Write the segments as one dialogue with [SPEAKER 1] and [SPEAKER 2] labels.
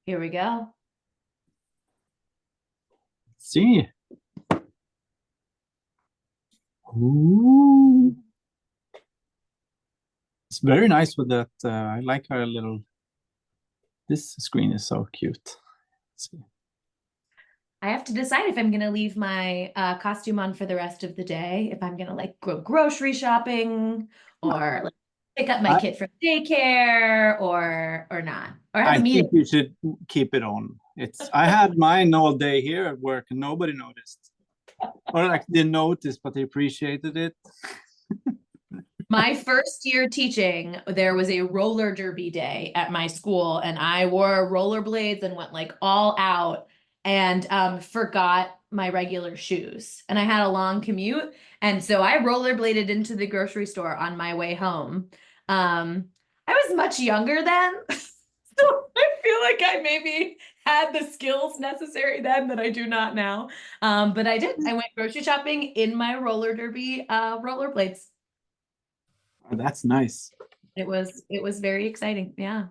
[SPEAKER 1] Here we go.
[SPEAKER 2] Let's see. Ooh. It's very nice with that. I like her little. This screen is so cute. Let's see.
[SPEAKER 1] I have to decide if I'm gonna leave my costume on for the rest of the day, if I'm gonna like go grocery shopping or like pick up my kid from daycare or not. Or have
[SPEAKER 2] I
[SPEAKER 1] a meeting.
[SPEAKER 2] think you should keep it on. I had mine all day here at work and nobody noticed. Or like they noticed, but they appreciated it.
[SPEAKER 1] My first year teaching, there was a roller derby day at my school, and I wore rollerblades and went like all out and forgot my regular shoes. And I had a long commute. And so I rollerbladed into the grocery store on my way home. I was much younger then. So I feel like I maybe had the skills necessary then that I do not now. But I did. I went grocery shopping in my roller derby rollerblades.
[SPEAKER 2] Oh, that's nice.
[SPEAKER 1] It was very exciting. Yeah.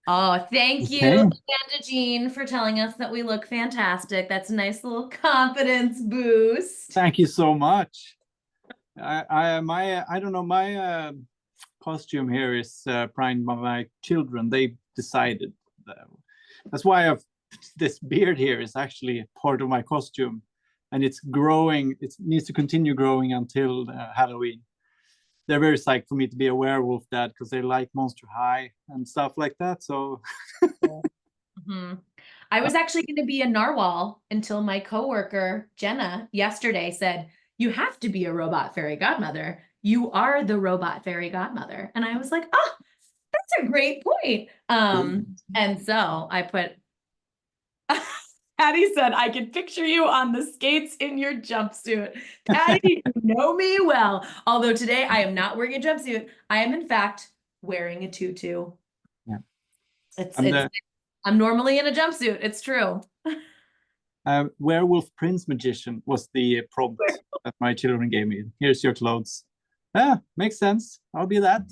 [SPEAKER 1] Oh, thank you,
[SPEAKER 2] Okay.
[SPEAKER 1] Amanda Jean, for telling us that we look fantastic. That's a nice little confidence boost.
[SPEAKER 2] Thank you so much. I don't know, my costume here is primed by my children. They decided that. That's why this beard here is actually part of my costume, and it's growing. It needs to continue growing until Halloween. They're very psyched for me to be a werewolf dad because they like Monster High and stuff like that. So
[SPEAKER 1] I was actually going to be a narwhal until my coworker Jenna yesterday said, "You have to be a robot fairy godmother. You are the robot fairy godmother." And I was like, "Oh, that's a great point." And so I put Patty said, "I can picture you on the skates in your jumpsuit." Patty, you know me well. Although today I am not wearing a jumpsuit. I am in fact wearing a tutu.
[SPEAKER 2] Yeah.
[SPEAKER 1] I'm normally in a jumpsuit. It's true.
[SPEAKER 2] Werewolf Prince Magician was the prompt that my children gave me. Here's your clothes. Yeah, makes sense. I'll be that.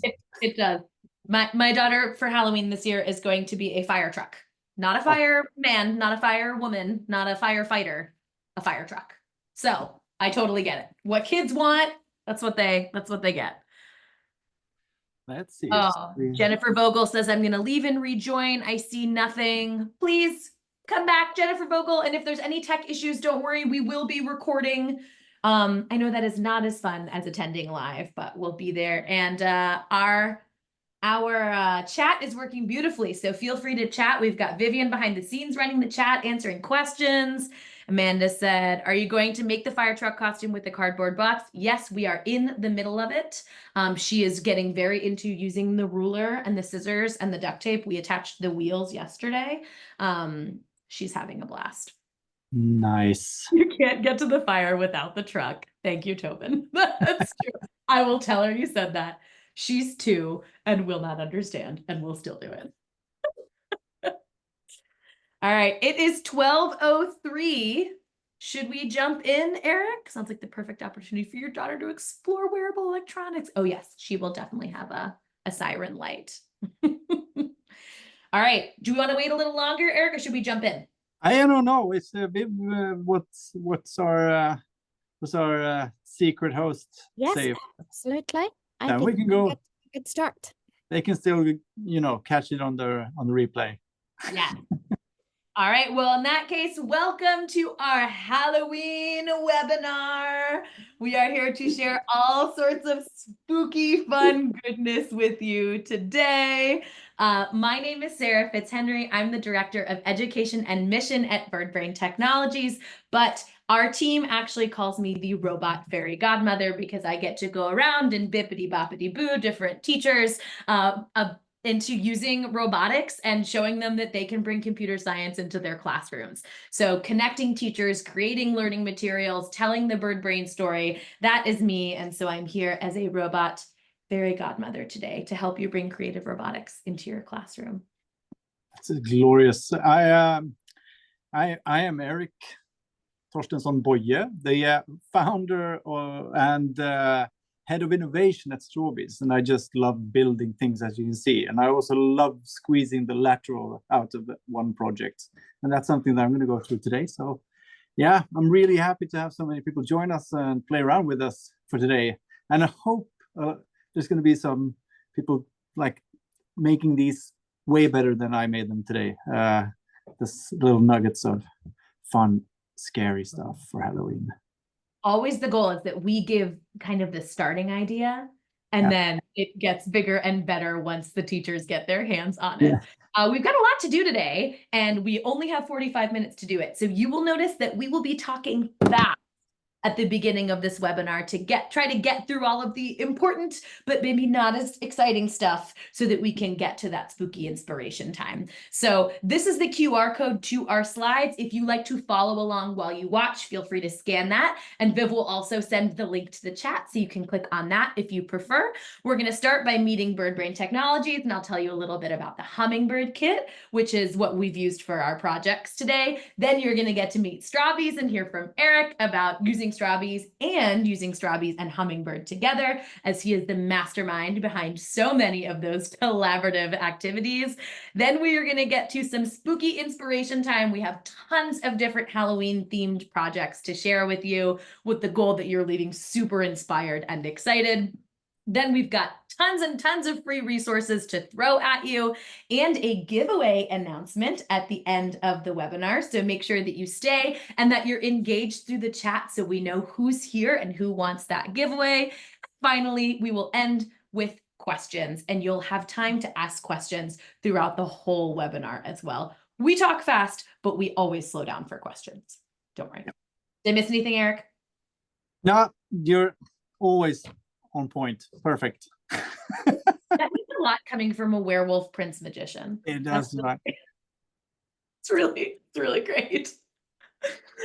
[SPEAKER 1] It does. My daughter for Halloween this year is going to be a fire truck. Not a fireman, not a firewoman, not a firefighter, a fire truck. So I totally get it. What kids want, that's what they get.
[SPEAKER 2] Let's see.
[SPEAKER 1] Oh, Jennifer Vogel says, "I'm going to leave and rejoin. I see nothing." Please come back, Jennifer Vogel. And if there's any tech issues, don't worry. We will be recording. I know that is not as fun as attending live, but we'll be there. And our chat is working beautifully. So feel free to chat. We've got Vivian behind the scenes running the chat, answering questions. Amanda said, "Are you going to make the fire truck costume with the cardboard box?" Yes, we are in the middle of it. She is getting very into using the ruler and the scissors and the duct tape. We attached the wheels yesterday. She's having a blast.
[SPEAKER 2] Nice.
[SPEAKER 1] You can't get to the fire without the truck. Thank you, Tobin. That's true. I will tell her you said that. She's 2 and will not understand, and will still do it. All right, it is 12:03. Should we jump in, Erik? Sounds like the perfect opportunity for your daughter to explore wearable electronics. Oh yes, she will definitely have a siren light. All right, do we want to wait a little longer, Erik, or should we jump in?
[SPEAKER 2] I don't know. It's a bit. What's our secret host say?
[SPEAKER 3] Yes, absolutely. I
[SPEAKER 2] Then
[SPEAKER 3] think
[SPEAKER 2] we can go.
[SPEAKER 3] Good start.
[SPEAKER 2] They can still, catch it on the replay.
[SPEAKER 1] Yeah. All right. Well, in that case, welcome to our Halloween webinar. We are here to share all sorts of spooky, fun goodness with you today. My name is Sarah FitzHenry. I'm the Director of Education and Mission at BirdBrain Technologies, but our team actually calls me the Robot Fairy Godmother because I get to go around and bippity-boppity-boo different teachers into using robotics and showing them that they can bring computer science into their classrooms. So connecting teachers, creating learning materials, telling the BirdBrain story, that is me. And so I'm here as a robot fairy godmother today to help you bring creative robotics into your classroom.
[SPEAKER 2] That's glorious. I am Erik Torstensson Boji, the founder and head of innovation at Strawbees, and I just love building things, as you can see. And I also love squeezing the lateral out of one project. And that's something that I'm going to go through today. So yeah, I'm really happy to have so many people join us and play around with us for today. And I hope there's going to be some people like making these way better than I made them today. This little nuggets of fun, scary stuff for Halloween.
[SPEAKER 1] Always the goal is that we give kind of the starting idea, and then it gets bigger and better once the teachers get their hands on it. We've got a lot to do today, and we only have 45 minutes to do it. So you will notice that we will be talking fast at the beginning of this webinar to try to get through all of the important, but maybe not as exciting stuff so that we can get to that spooky inspiration time. So this is the QR code to our slides. If you like to follow along while you watch, feel free to scan that. And Viv will also send the link to the chat so you can click on that if you prefer. We're going to start by meeting BirdBrain Technologies, and I'll tell you a little bit about the Hummingbird kit, which is what we've used for our projects today. Then you're going to get to meet Strawbees and hear from Erik about using Strawbees and Hummingbird together, as he is the mastermind behind so many of those collaborative activities. Then we are going to get to some spooky inspiration time. We have tons of different Halloween themed projects to share with you, with the goal that you're leaving super inspired and excited. Then we've got tons and tons of free resources to throw at you and a giveaway announcement at the end of the webinar. So make sure that you stay and that you're engaged through the chat so we know who's here and who wants that giveaway. Finally, we will end with questions, and you'll have time to ask questions throughout the whole webinar as well. We talk fast, but we always slow down for questions. Don't worry. Did I miss anything, Erik?
[SPEAKER 2] No, you're always on point. Perfect.
[SPEAKER 1] That means a lot coming from a werewolf prince magician.
[SPEAKER 2] It does.
[SPEAKER 1] It's really great.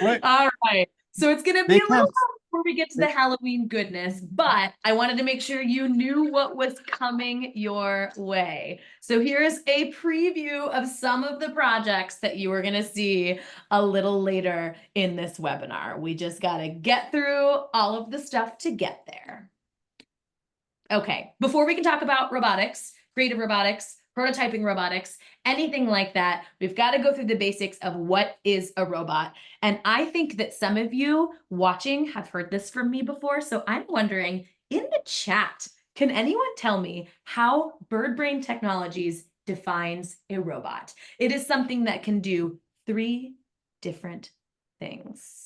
[SPEAKER 2] Right.
[SPEAKER 1] All right. So it's going to be a little before we get to the Halloween goodness, but I wanted to make sure you knew what was coming your way. So here's a preview of some of the projects that you are going to see a little later in this webinar. We just got to get through all of the stuff to get there. Okay, before we can talk about robotics, creative robotics, prototyping robotics, anything like that, we've got to go through the basics of what is a robot. And I think that some of you watching have heard this from me before. So I'm wondering, in the chat, can anyone tell me how BirdBrain Technologies defines a robot? It is something that can do 3 different things.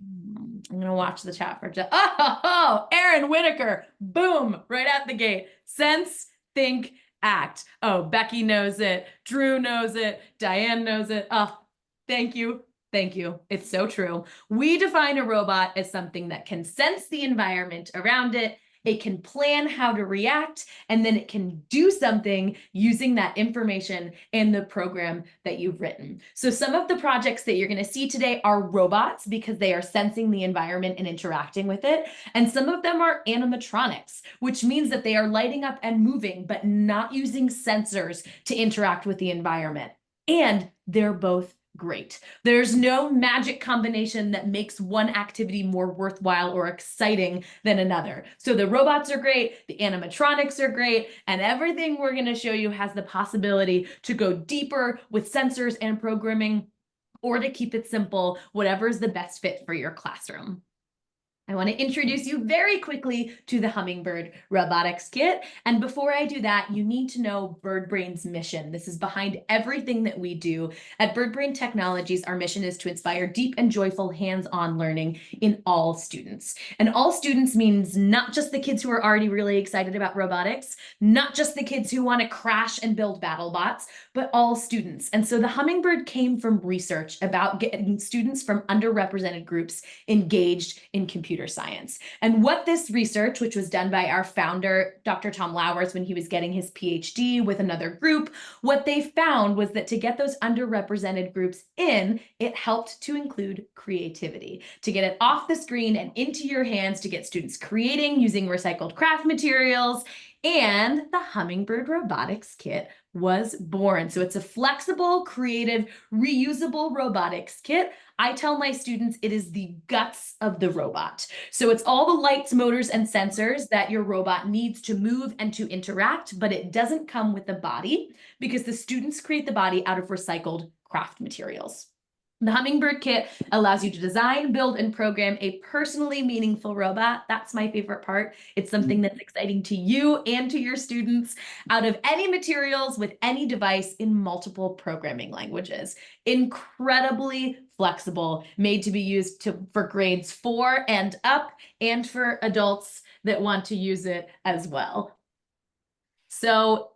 [SPEAKER 1] I'm going to watch the chat for just, oh, Aaron Whitaker, boom, right out the gate. Sense, think, act. Oh, Becky knows it. Drew knows it. Diane knows it. Oh, thank you. Thank you. It's so true. We define a robot as something that can sense the environment around it. It can plan how to react, and then it can do something using that information in the program that you've written. So some of the projects that you're going to see today are robots because they are sensing the environment and interacting with it. And some of them are animatronics, which means that they are lighting up and moving, but not using sensors to interact with the environment. And they're both great. There's no magic combination that makes one activity more worthwhile or exciting than another. So the robots are great, the animatronics are great, and everything we're going to show you has the possibility to go deeper with sensors and programming, or to keep it simple, whatever is the best fit for your classroom. I want to introduce you very quickly to the Hummingbird Robotics Kit. And before I do that, you need to know BirdBrain's mission. This is behind everything that we do. At BirdBrain Technologies, our mission is to inspire deep and joyful hands-on learning in all students. And all students means not just the kids who are already really excited about robotics, not just the kids who want to crash and build battle bots, but all students. And so the Hummingbird came from research about getting students from underrepresented groups engaged in computer science. And what this research, which was done by our founder, Dr. Tom Lowers, when he was getting his PhD with another group, what they found was that to get those underrepresented groups in, it helped to include creativity, to get it off the screen and into your hands, to get students creating using recycled craft materials, And the Hummingbird Robotics Kit was born. So it's a flexible, creative, reusable robotics kit. I tell my students it is the guts of the robot. So it's all the lights, motors, and sensors that your robot needs to move and to interact, but it doesn't come with the body because the students create the body out of recycled craft materials. The Hummingbird Kit allows you to design, build, and program a personally meaningful robot. That's my favorite part. It's something that's exciting to you and to your students out of any materials with any device in multiple programming languages. Incredibly flexible, made to be used for grades 4 and up, and for adults that want to use it as well. So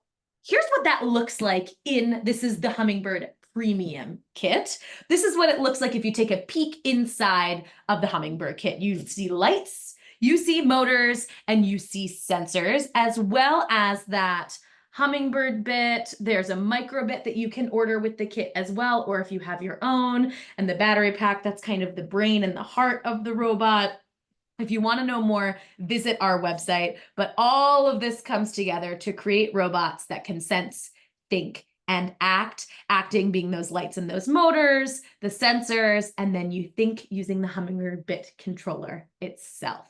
[SPEAKER 1] here's what that looks like this is the Hummingbird Premium Kit. This is what it looks like if you take a peek inside of the Hummingbird Kit. You see lights, you see motors, and you see sensors, as well as that Hummingbird bit. There's a micro bit that you can order with the kit as well, or if you have your own, and the battery pack, that's kind of the brain and the heart of the robot. If you want to know more, visit our website. But all of this comes together to create robots that can sense, think, and act, acting being those lights and those motors, the sensors, and then you think using the Hummingbird bit controller itself.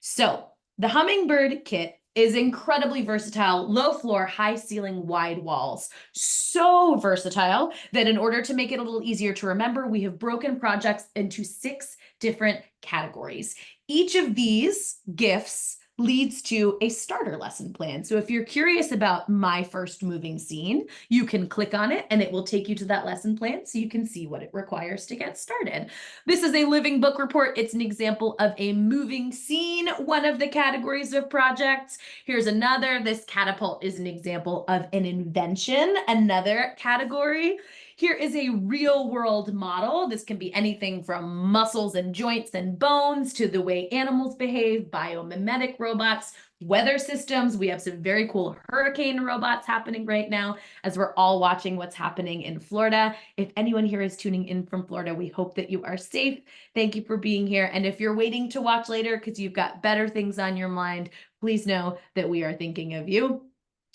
[SPEAKER 1] So the Hummingbird Kit is incredibly versatile, low floor, high ceiling, wide walls. So versatile that in order to make it a little easier to remember, we have broken projects into 6 different categories. Each of these gifts leads to a starter lesson plan. So if you're curious about my first moving scene, you can click on it and it will take you to that lesson plan so you can see what it requires to get started. This is a living book report. It's an example of a moving scene, one of the categories of projects. Here's another. This catapult is an example of an invention, another category. Here is a real world model. This can be anything from muscles and joints and bones to the way animals behave, biomimetic robots, weather systems. We have some very cool hurricane robots happening right now as we're all watching what's happening in Florida. If anyone here is tuning in from Florida, we hope that you are safe. Thank you for being here. And if you're waiting to watch later because you've got better things on your mind, please know that we are thinking of you.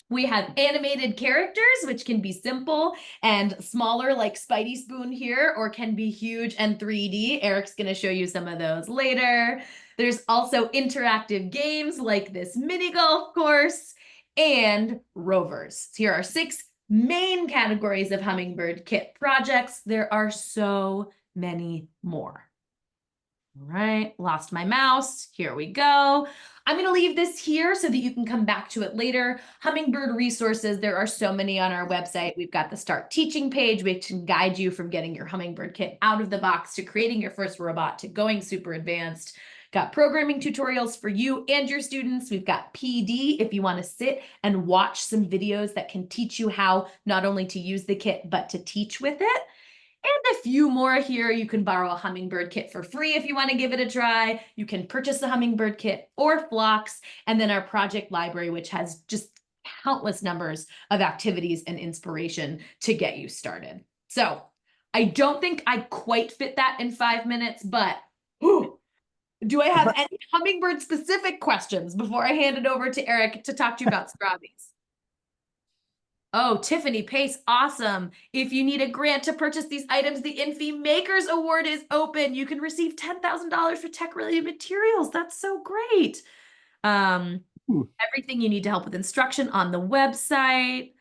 [SPEAKER 1] We have animated characters, which can be simple and smaller like Spidey Spoon here, or can be huge and 3D. Erik's going to show you some of those later. There's also interactive games like this mini golf course and rovers. So here are 6 main categories of Hummingbird Kit projects. There are so many more. All right, lost my mouse. Here we go. I'm going to leave this here so that you can come back to it later. Hummingbird resources, there are so many on our website. We've got the Start Teaching page, which can guide you from getting your Hummingbird Kit out of the box to creating your first robot to going super advanced. Got programming tutorials for you and your students. We've got PD if you want to sit and watch some videos that can teach you how not only to use the kit, but to teach with it. And a few more here. You can borrow a Hummingbird Kit for free if you want to give it a try. You can purchase the Hummingbird Kit or flocks, and then our project library, which has just countless numbers of activities and inspiration to get you started. So I don't think I quite fit that in 5 minutes, but do I have any Hummingbird specific questions before I hand it over to Erik to talk to you about Strawbees? Oh, Tiffany Pace, awesome. If you need a grant to purchase these items, the Infi Makers Award is open. You can receive $10,000 for tech-related materials. That's so great. Everything you need to help with instruction on the website.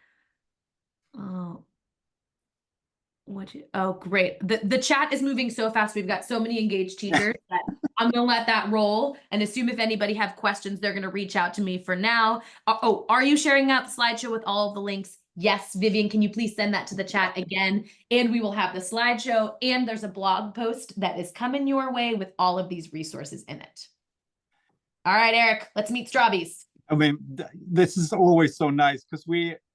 [SPEAKER 1] Oh, great. The chat is moving so fast. We've got so many engaged teachers that I'm going to let that roll and assume if anybody have questions, they're going to reach out to me for now. Oh, are you sharing out the slideshow with all of the links? Yes, Vivian, can you please send that to the chat again? And we will have the slideshow, and there's a blog post that is coming your way with all of these resources in it. All right, Erik, let's meet Strawbees.
[SPEAKER 2] I mean, this is always so nice because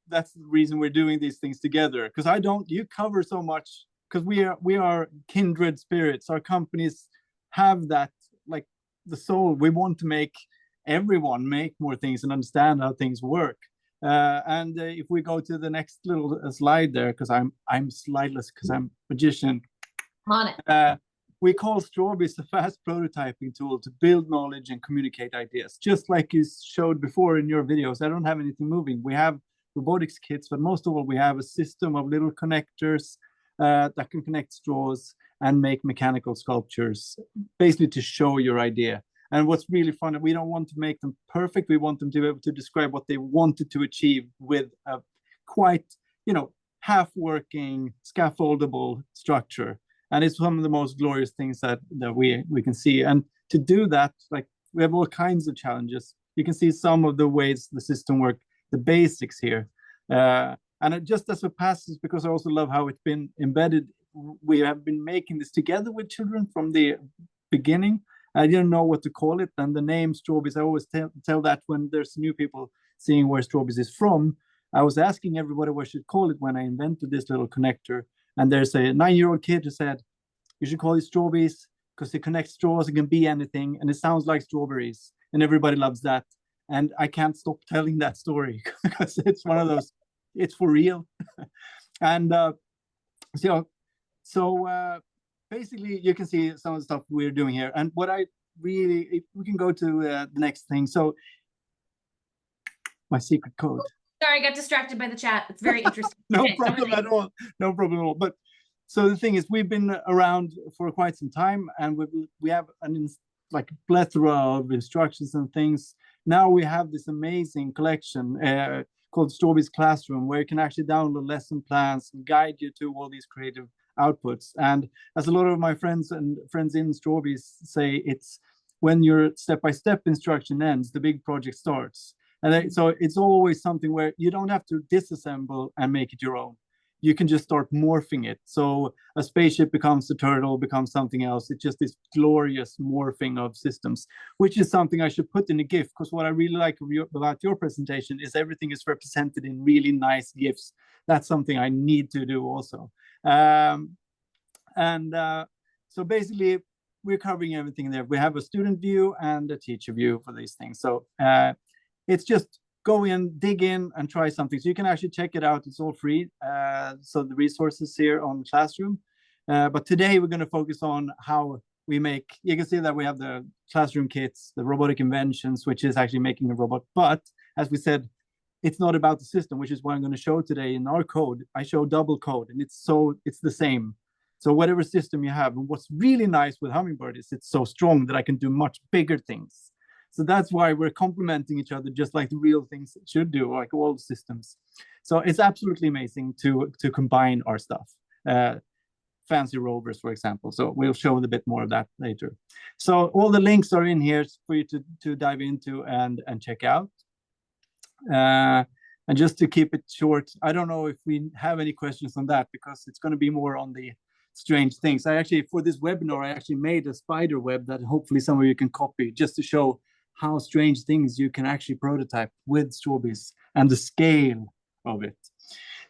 [SPEAKER 2] that's the reason we're doing these things together. Because you cover so much because we are kindred spirits. Our companies have that, like the soul. We want to make everyone make more things and understand how things work. And if we go to the next little slide there, because I'm slideless because I'm magician.
[SPEAKER 1] On it.
[SPEAKER 2] we call Strawbees a fast prototyping tool to build knowledge and communicate ideas. Just like you showed before in your videos, I don't have anything moving. We have robotics kits, but most of all, we have a system of little connectors that can connect straws and make mechanical sculptures, basically to show your idea. And what's really fun, we don't want to make them perfect. We want them to be able to describe what they wanted to achieve with a quite, half-working, scaffoldable structure. And it's one of the most glorious things that we can see. And to do that, like, we have all kinds of challenges. You can see some of the ways the system works, the basics here. And it just as it passes, because I also love how it's been embedded. We have been making this together with children from the beginning. I didn't know what to call it. And the name Strawbees, I always tell that when there's new people seeing where Strawbees is from. I was asking everybody what I should call it when I invented this little connector. And there's a 9-year-old kid who said, you should call it Strawbees because it connects straws. It can be anything. And it sounds like strawberries. And everybody loves that. And I can't stop telling that story because it's one of those, it's for real. And so basically you can see some of the stuff we're doing here. And what I really, if we can go to the next thing. So my secret code.
[SPEAKER 1] Sorry, I got distracted by the chat. It's very interesting.
[SPEAKER 2] No problem at all. No problem at all. But so the thing is, we've been around for quite some time, and we have an plethora of instructions and things. Now we have this amazing collection called Strawbees Classroom, where you can actually download lesson plans and guide you to all these creative outputs. And as a lot of my friends in Strawbees say, it's when your step-by-step instruction ends, the big project starts. And so it's always something where you don't have to disassemble and make it your own. You can just start morphing it. So a spaceship becomes a turtle, becomes something else. It's just this glorious morphing of systems, which is something I should put in a GIF, because what I really like about your presentation is everything is represented in really nice GIFs. That's something I need to do also. So basically, we're covering everything there. We have a student view and a teacher view for these things. So it's just go in, dig in, and try something. So you can actually check it out. It's all free. So the resources here on Classroom. But today we're going to focus on how we make, you can see that we have the classroom kits, the robotic inventions, which is actually making a robot. But as we said, it's not about the system, which is what I'm going to show today. In our code, I show double code, and it's the same. So whatever system you have, and what's really nice with Hummingbird is it's so strong that I can do much bigger things. So that's why we're complementing each other, just like the real things should do, like all systems. So it's absolutely amazing to combine our stuff. Fancy rovers, for example. So we'll show a bit more of that later. So all the links are in here for you to dive into and check out. And just to keep it short, I don't know if we have any questions on that, because it's going to be more on the strange things. For this webinar, I actually made a spider web that hopefully some of you can copy, just to show how strange things you can actually prototype with Strawbees and the scale of it.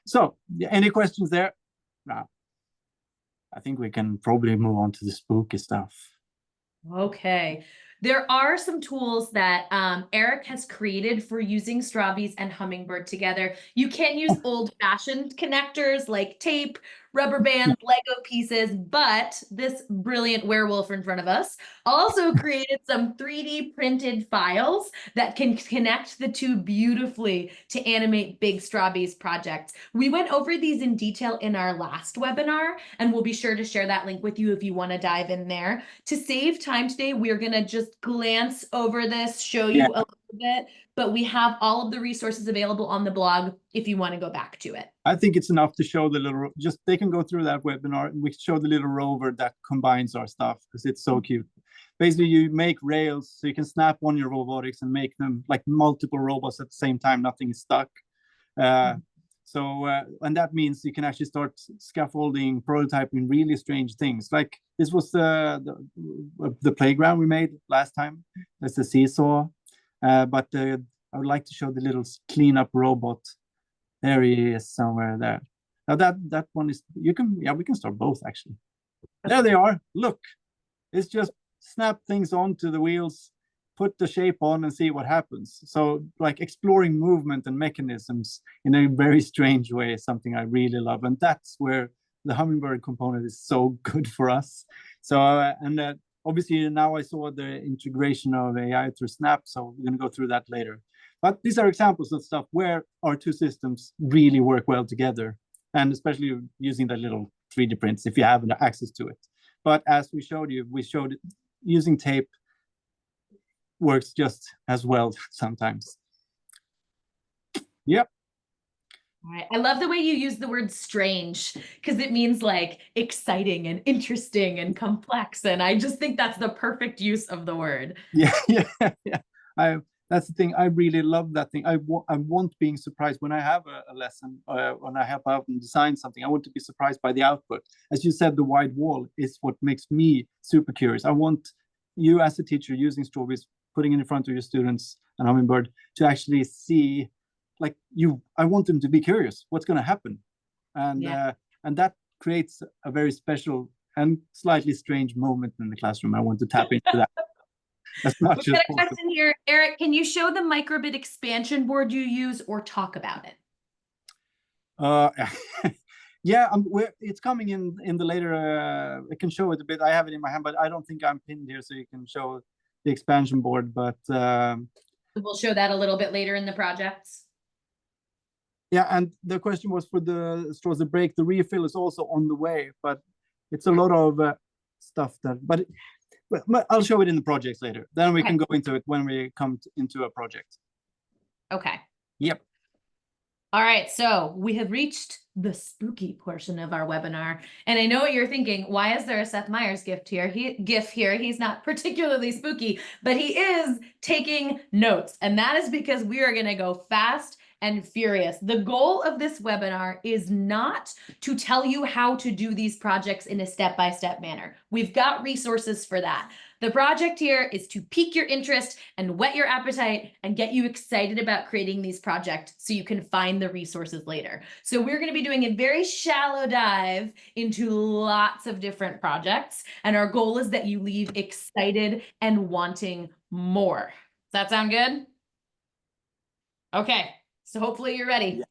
[SPEAKER 2] So any questions there? Now, I think we can probably move on to the spooky stuff.
[SPEAKER 1] Okay. There are some tools that Erik has created for using Strawbees and Hummingbird together. You can use old-fashioned connectors like tape, rubber bands, Lego pieces, but this brilliant werewolf in front of us also created some 3D printed files that can connect the two beautifully to animate big Strawbees projects. We went over these in detail in our last webinar, and we'll be sure to share that link with you if you want to dive in there. To save time today, we're going to just glance over this, show you a little bit, but we have all of the resources available on the blog if you want to go back to it.
[SPEAKER 2] I think it's enough to show the little, they can go through that webinar and we show the little rover that combines our stuff because it's so cute. Basically, you make rails so you can snap on your robotics and make them like multiple robots at the same time. Nothing is stuck. And that means you can actually start scaffolding, prototyping really strange things. Like this was the playground we made last time. That's the seesaw. But I would like to show the little cleanup robot. There he is somewhere there. Now that one is, we can start both actually. There they are. Look, it's just snap things onto the wheels, put the shape on and see what happens. So like exploring movement and mechanisms in a very strange way is something I really love. And that's where the Hummingbird component is so good for us. So, obviously now I saw the integration of AI through Snap, so we're going to go through that later. But these are examples of stuff where our two systems really work well together, and especially using the little 3D prints if you have access to it. But as we showed it, using tape works just as well sometimes. Yep.
[SPEAKER 1] All right. I love the way you use the word strange, because it means like exciting and interesting and complex. And I just think that's the perfect use of the word.
[SPEAKER 2] Yeah. That's the thing. I really love that thing. I want being surprised when I have a lesson, when I help out and design something. I want to be surprised by the output. As you said, the wide wall is what makes me super curious. I want you as a teacher using Strawbees, putting it in front of your students and Hummingbird to actually see, like I want them to be curious. What's going to happen? And that creates a very special and slightly strange moment in the classroom. I want to tap into that. As much
[SPEAKER 1] We've got a question here. Erik, can you show the microbit expansion board you use or talk about it?
[SPEAKER 2] Yeah, it's coming in the later. I can show it a bit. I have it in my hand, but I don't think I'm pinned here, so you can show the expansion board. But
[SPEAKER 1] we'll show that a little bit later in the projects.
[SPEAKER 2] Yeah, and the question was for the straws that break. The refill is also on the way, but it's a lot of stuff that. But I'll show it in the projects later. Then we can go into it when we come into a project.
[SPEAKER 1] Okay.
[SPEAKER 2] Yep.
[SPEAKER 1] All right, so we have reached the spooky portion of our webinar. And I know what you're thinking, why is there a Seth Meyers GIF here? He's not particularly spooky, but he is taking notes. And that is because we are gonna go fast and furious. The goal of this webinar is not to tell you how to do these projects in a step-by-step manner. We've got resources for that. The project here is to pique your interest and whet your appetite and get you excited about creating these projects so you can find the resources later. So we're going to be doing a very shallow dive into lots of different projects. And our goal is that you leave excited and wanting more. Does that sound good? Okay. So hopefully you're ready.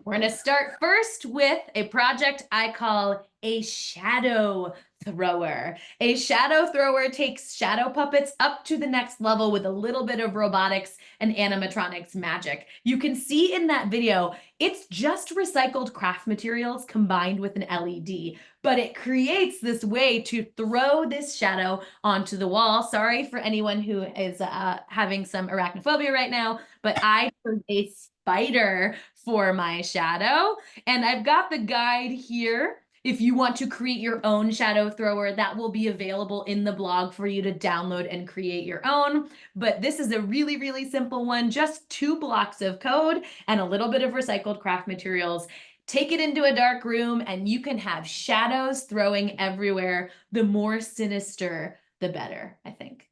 [SPEAKER 1] We're going to start first with a project I call a shadow thrower. A shadow thrower takes shadow puppets up to the next level with a little bit of robotics and animatronics magic. You can see in that video, it's just recycled craft materials combined with an LED, but it creates this way to throw this shadow onto the wall. Sorry for anyone who is having some arachnophobia right now, but I chose a spider for my shadow. And I've got the guide here. If you want to create your own shadow thrower, that will be available in the blog for you to download and create your own. But this is a really, really simple one, just 2 blocks of code and a little bit of recycled craft materials. Take it into a dark room and you can have shadows throwing everywhere. The more sinister, the better, I think.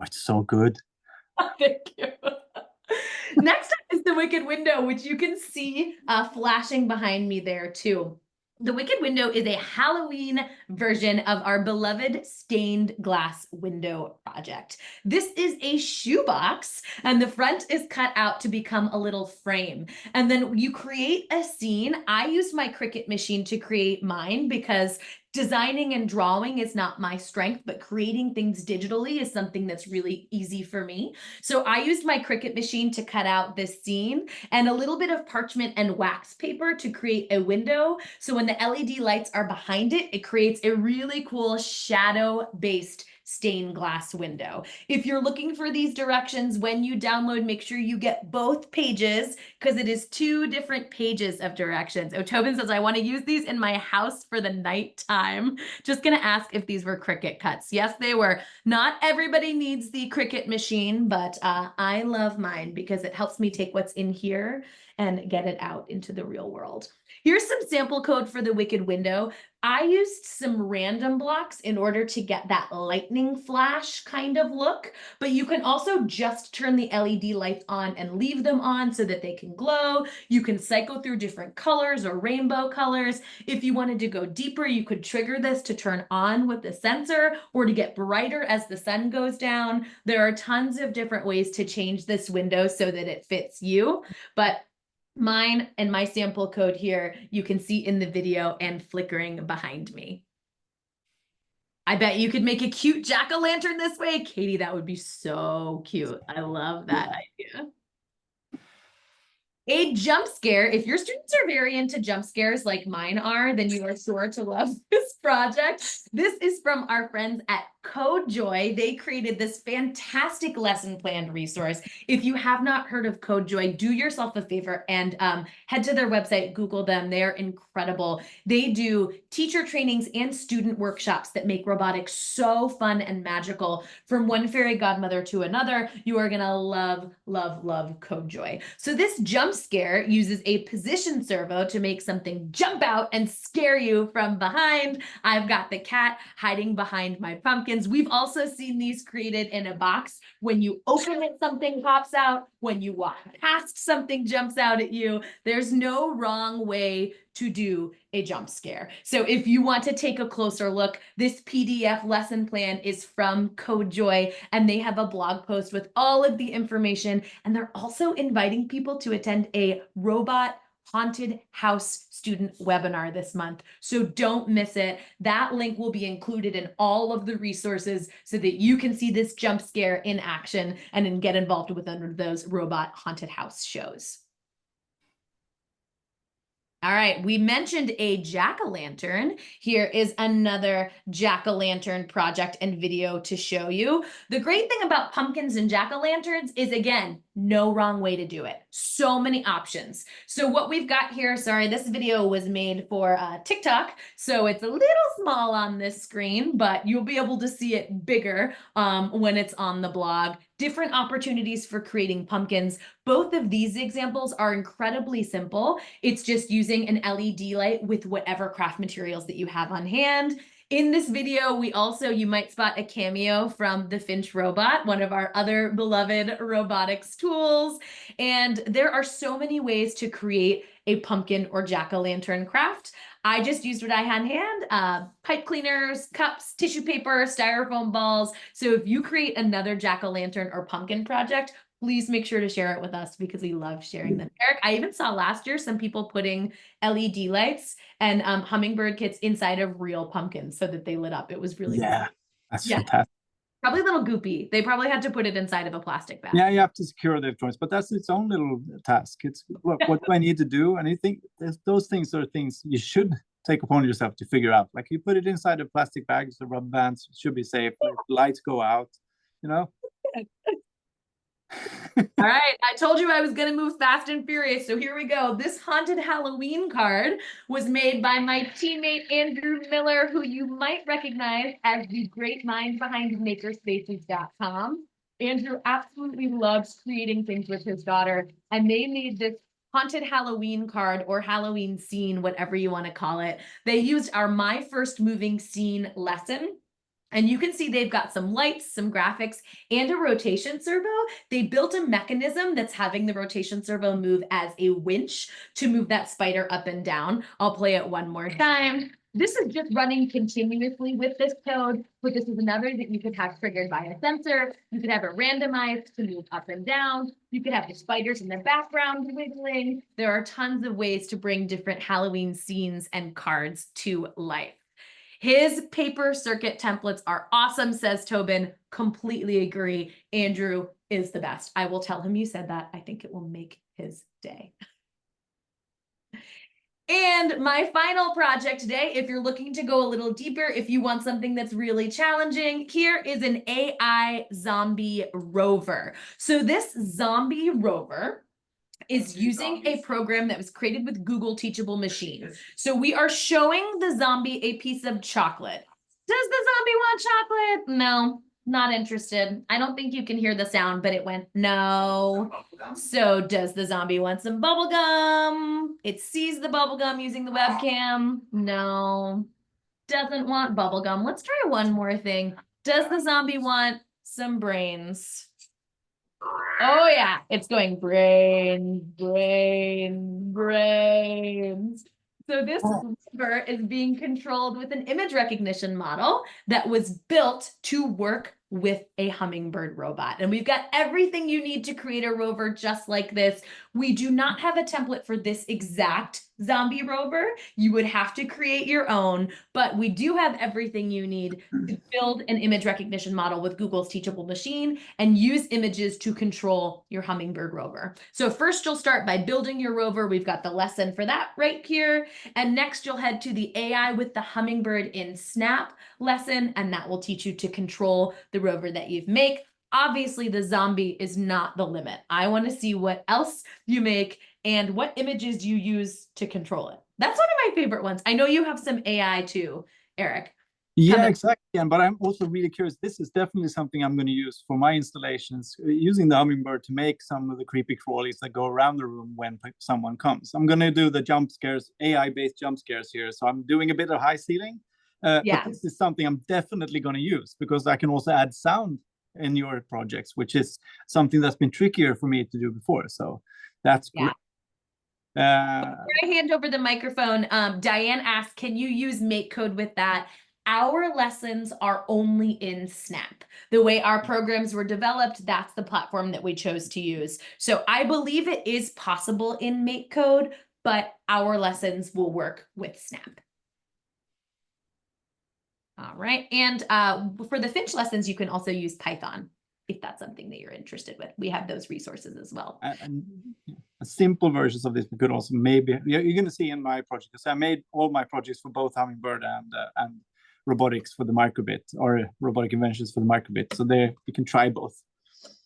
[SPEAKER 2] It's so good.
[SPEAKER 1] Thank you. Next up is the Wicked Window, which you can see flashing behind me there too. The Wicked Window is a Halloween version of our beloved stained glass window project. This is a shoebox and the front is cut out to become a little frame. And then you create a scene. I used my Cricut machine to create mine because designing and drawing is not my strength, but creating things digitally is something that's really easy for me. So I used my Cricut machine to cut out this scene and a little bit of parchment and wax paper to create a window. So when the LED lights are behind it, it creates a really cool shadow-based stained glass window. If you're looking for these directions when you download, make sure you get both pages because it is 2 different pages of directions. Oh, Tobin says, I want to use these in my house for the nighttime. Just going to ask if these were Cricut cuts. Yes, they were. Not everybody needs the Cricut machine, but I love mine because it helps me take what's in here and get it out into the real world. Here's some sample code for the Wicked Window. I used some random blocks in order to get that lightning flash kind of look, but you can also just turn the LED lights on and leave them on so that they can glow. You can cycle through different colors or rainbow colors. If you wanted to go deeper, you could trigger this to turn on with the sensor or to get brighter as the sun goes down. There are tons of different ways to change this window so that it fits you, but mine and my sample code here, you can see in the video and flickering behind me. I bet you could make a cute jack-o'-lantern this way. Katie, that would be so cute. I love that idea. A jump scare. If your students are very into jump scares like mine are, then you are sure to love this project. This is from our friends at CodeJoy. They created this fantastic lesson plan resource. If you have not heard of CodeJoy, do yourself a favor and head to their website, Google them. They're incredible. They do teacher trainings and student workshops that make robotics so fun and magical. From one fairy godmother to another, you are gonna love, love, love CodeJoy. So this jump scare uses a position servo to make something jump out and scare you from behind. I've got the cat hiding behind my pumpkins. We've also seen these created in a box. When you open it, something pops out. When you walk past, something jumps out at you. There's no wrong way to do a jump scare. So if you want to take a closer look, this PDF lesson plan is from CodeJoy, and they have a blog post with all of the information. And they're also inviting people to attend a robot haunted house student webinar this month. So don't miss it. That link will be included in all of the resources so that you can see this jump scare in action and then get involved with one of those robot haunted house shows. All right, we mentioned a jack-o'-lantern. Here is another jack-o'-lantern project and video to show you. The great thing about pumpkins and jack-o'-lanterns is, again, no wrong way to do it. So many options. So what we've got here, sorry, this video was made for TikTok, so it's a little small on this screen, but you'll be able to see it bigger when it's on the blog. Different opportunities for creating pumpkins. Both of these examples are incredibly simple. It's just using an LED light with whatever craft materials that you have on hand. In this video, you might spot a cameo from the Finch robot, one of our other beloved robotics tools. And there are so many ways to create a pumpkin or jack-o'-lantern craft. I just used what I had on hand, pipe cleaners, cups, tissue paper, styrofoam balls. So if you create another jack-o'-lantern or pumpkin project, please make sure to share it with us because we love sharing them. Erik, I even saw last year some people putting LED lights and hummingbird kits inside of real pumpkins so that they lit up. It was really
[SPEAKER 2] Yeah,
[SPEAKER 1] cool.
[SPEAKER 2] that's fantastic.
[SPEAKER 1] Probably a little goopy. They probably had to put it inside of a plastic bag.
[SPEAKER 2] Yeah, you have to secure the electronics, but that's its own little task. It's look, what do I need to do? And I think those things are things you should take upon yourself to figure out. Like you put it inside of plastic bags, the rubber bands should be safe. Lights go out, you know.
[SPEAKER 1] All right, I told you I was going to move fast and furious, so here we go. This haunted Halloween card was made by my teammate Andrew Miller, who you might recognize as the great mind behind makerspaces.com. Andrew absolutely loves creating things with his daughter, and they made this haunted Halloween card or Halloween scene, whatever you want to call it. They used our My First Moving Scene lesson. And you can see they've got some lights, some graphics, and a rotation servo. They built a mechanism that's having the rotation servo move as a winch to move that spider up and down. I'll play it one more time. This is just running continuously with this code, but this is another that you could have triggered by a sensor. You could have it randomized to move up and down. You could have the spiders in the background wiggling. There are tons of ways to bring different Halloween scenes and cards to life. His paper circuit templates are awesome, says Tobin. Completely agree. Andrew is the best. I will tell him you said that. I think it will make his day. And my final project today, if you're looking to go a little deeper, if you want something that's really challenging, here is an AI zombie rover. So this zombie rover is using a program that was created with Google Teachable Machine. So we are showing the zombie a piece of chocolate. Does the zombie want chocolate? No, not interested. I don't think you can hear the sound, but it went no. So does the zombie want some bubble gum? It sees the bubble gum using the webcam. No, doesn't want bubble gum. Let's try one more thing. Does the zombie want some brains? Oh yeah, it's going brains, brains, brains. So this rover is being controlled with an image recognition model that was built to work with a hummingbird robot. And we've got everything you need to create a rover just like this. We do not have a template for this exact zombie rover. You would have to create your own, but we do have everything you need to build an image recognition model with Google's Teachable Machine and use images to control your hummingbird rover. So first you'll start by building your rover. We've got the lesson for that right here. And next you'll head to the AI with the hummingbird in Snap lesson, and that will teach you to control the rover that you've made. Obviously, the zombie is not the limit. I want to see what else you make and what images you use to control it. That's one of my favorite ones. I know you have some AI too, Erik.
[SPEAKER 2] Yeah, exactly. But I'm also really curious. This is definitely something I'm going to use for my installations, using the hummingbird to make some of the creepy crawlies that go around the room when someone comes. I'm going to do the jump scares, AI-based jump scares here. So I'm doing a bit of high ceiling. But this is something I'm definitely going to use because I can also add sound in your projects, which is something that's been trickier for me to do before. So that's great.
[SPEAKER 1] Before I hand over the microphone, Diane asked, can you use MakeCode with that? Our lessons are only in Snap. The way our programs were developed, that's the platform that we chose to use. So I believe it is possible in MakeCode, but our lessons will work with Snap. All right. And for the Finch lessons, you can also use Python if that's something that you're interested with. We have those resources as well.
[SPEAKER 2] And simple versions of this we could also maybe, you're going to see in my project, because I made all my projects for both Hummingbird and robotics for the microbit, or robotic inventions for the microbit. So there you can try both.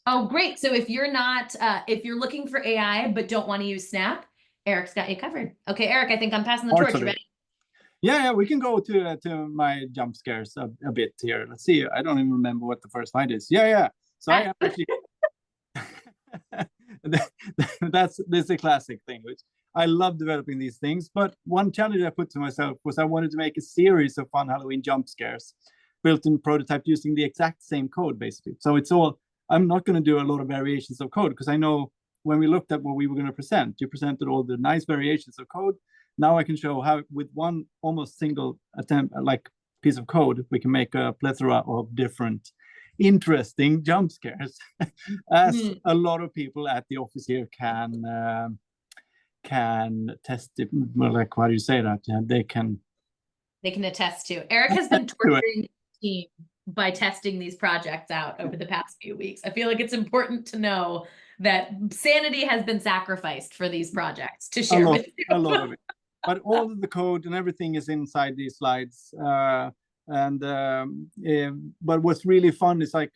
[SPEAKER 1] Oh, great. So if you're not, if you're looking for AI but don't want to use Snap, Erik's got you covered. Okay, Erik, I think I'm passing the torch. You ready?
[SPEAKER 2] Yeah, we can go to my jump scares a bit here. Let's see. I don't even remember what the first slide is. Yeah. So I actually this is a classic thing, which I love developing these things. But one challenge I put to myself was I wanted to make a series of fun Halloween jump scares, built in prototype using the exact same code, basically. So it's all, I'm not going to do a lot of variations of code because I know when we looked at what we were going to present, you presented all the nice variations of code. Now I can show how with one almost single attempt, like piece of code, we can make a plethora of different interesting jump scares, as a lot of people at the office here can test it. Well, like, how do you say that? Yeah, they can
[SPEAKER 1] attest to. Erik has been torturing the team by testing these projects out over the past few weeks. I feel like it's important to know that sanity has been sacrificed for these projects to share with you.
[SPEAKER 2] A lot of it. But all of the code and everything is inside these slides. But what's really fun is, like,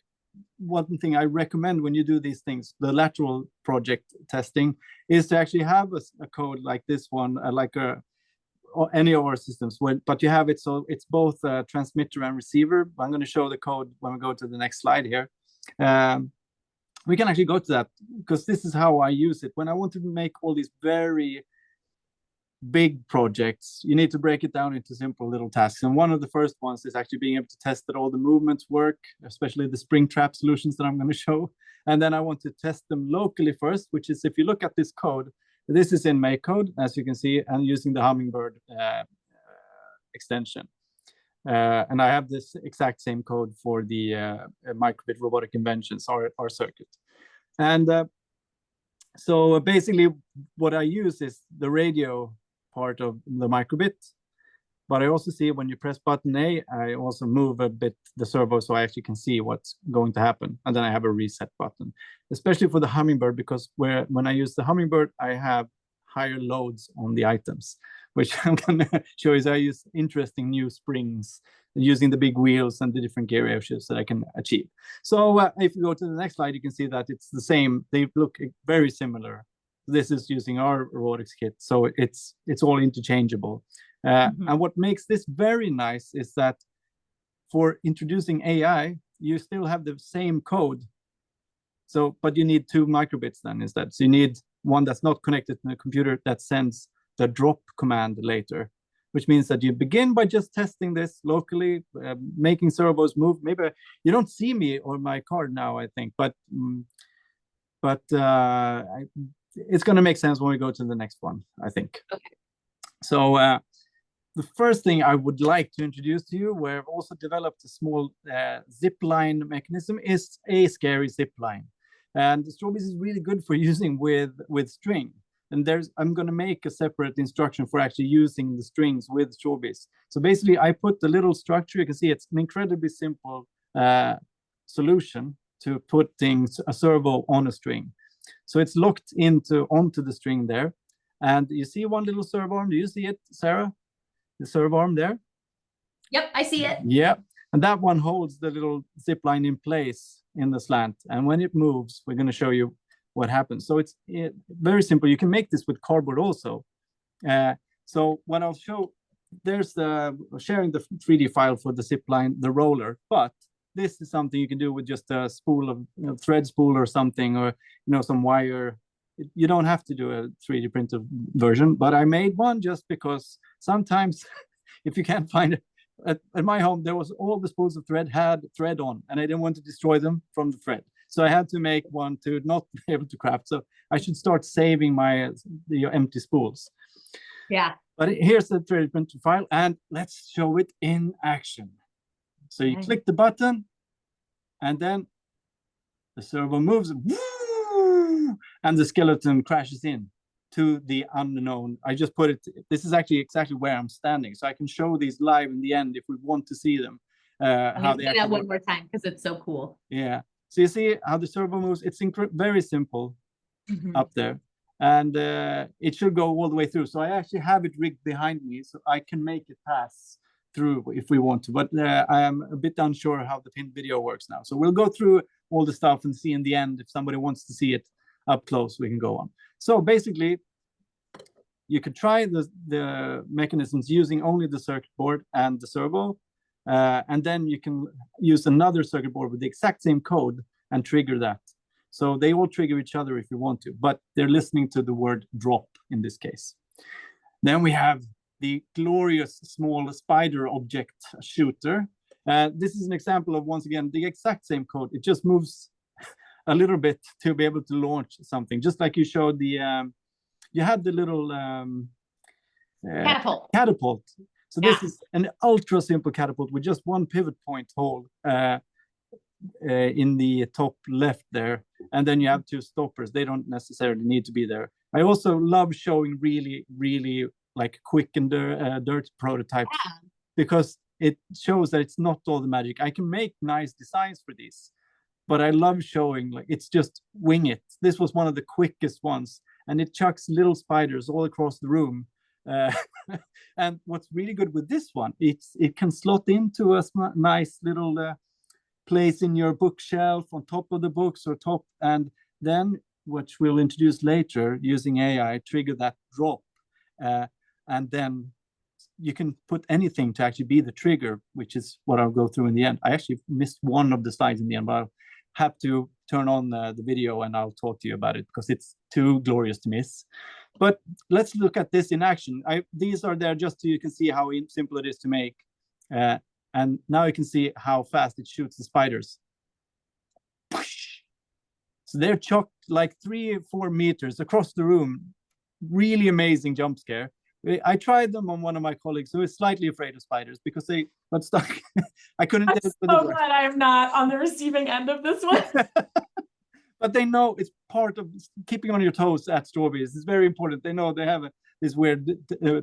[SPEAKER 2] one thing I recommend when you do these things, the lateral project testing, is to actually have a code like this one, or any of our systems, but you have it so it's both a transmitter and receiver. I'm going to show the code when we go to the next slide here. We can actually go to that because this is how I use it. When I want to make all these very big projects, you need to break it down into simple little tasks. And one of the first ones is actually being able to test that all the movements work, especially the spring trap solutions that I'm going to show. And then I want to test them locally first, which is, if you look at this code, this is in MakeCode, as you can see, and using the Hummingbird extension. And I have this exact same code for the microbit robotic inventions, our circuit. And so basically what I use is the radio part of the microbit, but I also see when you press button A, I also move a bit the servo so I actually can see what's going to happen. And then I have a reset button, especially for the Hummingbird, because when I use the Hummingbird, I have higher loads on the items, which I'm going to show you. I use interesting new springs using the big wheels and the different gear ratios that I can achieve. So if you go to the next slide, you can see that it's the same. They look very similar. This is using our robotics kit, so it's all interchangeable. And what makes this very nice is that for introducing AI, you still have the same code. So, but you need two microbits then instead. So you need one that's not connected to the computer that sends the drop command later, which means that you begin by just testing this locally, making servos move. Maybe you don't see me or my card now, I think, but it's going to make sense when we go to the next one, I think.
[SPEAKER 1] Okay.
[SPEAKER 2] So the first thing I would like to introduce to you, where I've also developed a small zip line mechanism, is a scary zip line. And the Strawbees is really good for using with string. And I'm going to make a separate instruction for actually using the strings with Strawbees. So basically, I put the little structure. You can see it's an incredibly simple solution to put a servo on a string. So it's locked onto the string there. And you see one little servo arm. Do you see it, Sarah? The servo arm there?
[SPEAKER 1] Yep, I see it.
[SPEAKER 2] Yeah. And that one holds the little zip line in place in the slant. And when it moves, we're going to show you what happens. So it's very simple. You can make this with cardboard also. So what I'll show, there's sharing the 3D file for the zip line, the roller, but this is something you can do with just a spool of thread spool or something, or some wire. You don't have to do a 3D printed version, but I made one just because sometimes if you can't find it, at my home, there was all the spools of thread had thread on, and I didn't want to destroy them from the thread. So I had to make one to not be able to craft. So I should start saving the empty spools.
[SPEAKER 1] Yeah.
[SPEAKER 2] But here's the 3D printed file, and let's show it in action. So you click the button, and then the servo moves, and the skeleton crashes in to the unknown. I just put it, this is actually exactly where I'm standing. So I can show these live in the end if we want to see them.
[SPEAKER 1] How they that one more time, because it's so cool.
[SPEAKER 2] Yeah. So you see how the servo moves. It's very simple up there. And it should go all the way through. So I actually have it rigged behind me, so I can make it pass through if we want to. But I am a bit unsure how the pinned video works now. So we'll go through all the stuff and see in the end. If somebody wants to see it up close, we can go on. So basically, you could try the mechanisms using only the circuit board and the servo. And then you can use another circuit board with the exact same code and trigger that. So they all trigger each other if you want to, but they're listening to the word drop in this case. Then we have the glorious small spider object shooter. This is an example of, once again, the exact same code. It just moves a little bit to be able to launch something, just like you showed you had the little catapult. So this is an ultra simple catapult with just one pivot point hole in the top left there. And then you have two stoppers. They don't necessarily need to be there. I also love showing really, really like quick and dirty prototypes because it shows that it's not all the magic. I can make nice designs for these, but I love showing like it's just wing it. This was one of the quickest ones, and it chucks little spiders all across the room. And what's really good with this one, it can slot into a nice little place in your bookshelf on top of the books or top, and then which we'll introduce later using AI, trigger that drop, and then you can put anything to actually be the trigger, which is what I'll go through in the end. I actually missed one of the slides in the end, but I'll have to turn on the video and I'll talk to you about it because it's too glorious to miss. But let's look at this in action. These are there just so you can see how simple it is to make. And now you can see how fast it shoots the spiders. So they're chucked like 3 or 4 meters across the room. Really amazing jump scare. I tried them on one of my colleagues who is slightly afraid of spiders because they got stuck. I couldn't.
[SPEAKER 4] I'm so glad I'm not on the receiving end of this one.
[SPEAKER 2] But they know it's part of keeping on your toes at Strawbees. It's very important. They know they have this weird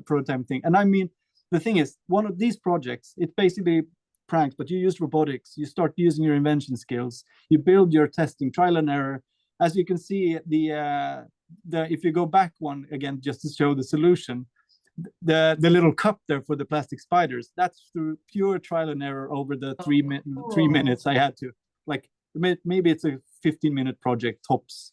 [SPEAKER 2] prototype thing. And I mean, the thing is, one of these projects, it's basically pranks, but you use robotics. You start using your invention skills. You build your testing, trial and error. As you can see, if you go back one again, just to show the solution, the little cup there for the plastic spiders, that's through pure trial and error over the 3 minutes I had to. Like, maybe it's a 15-minute project tops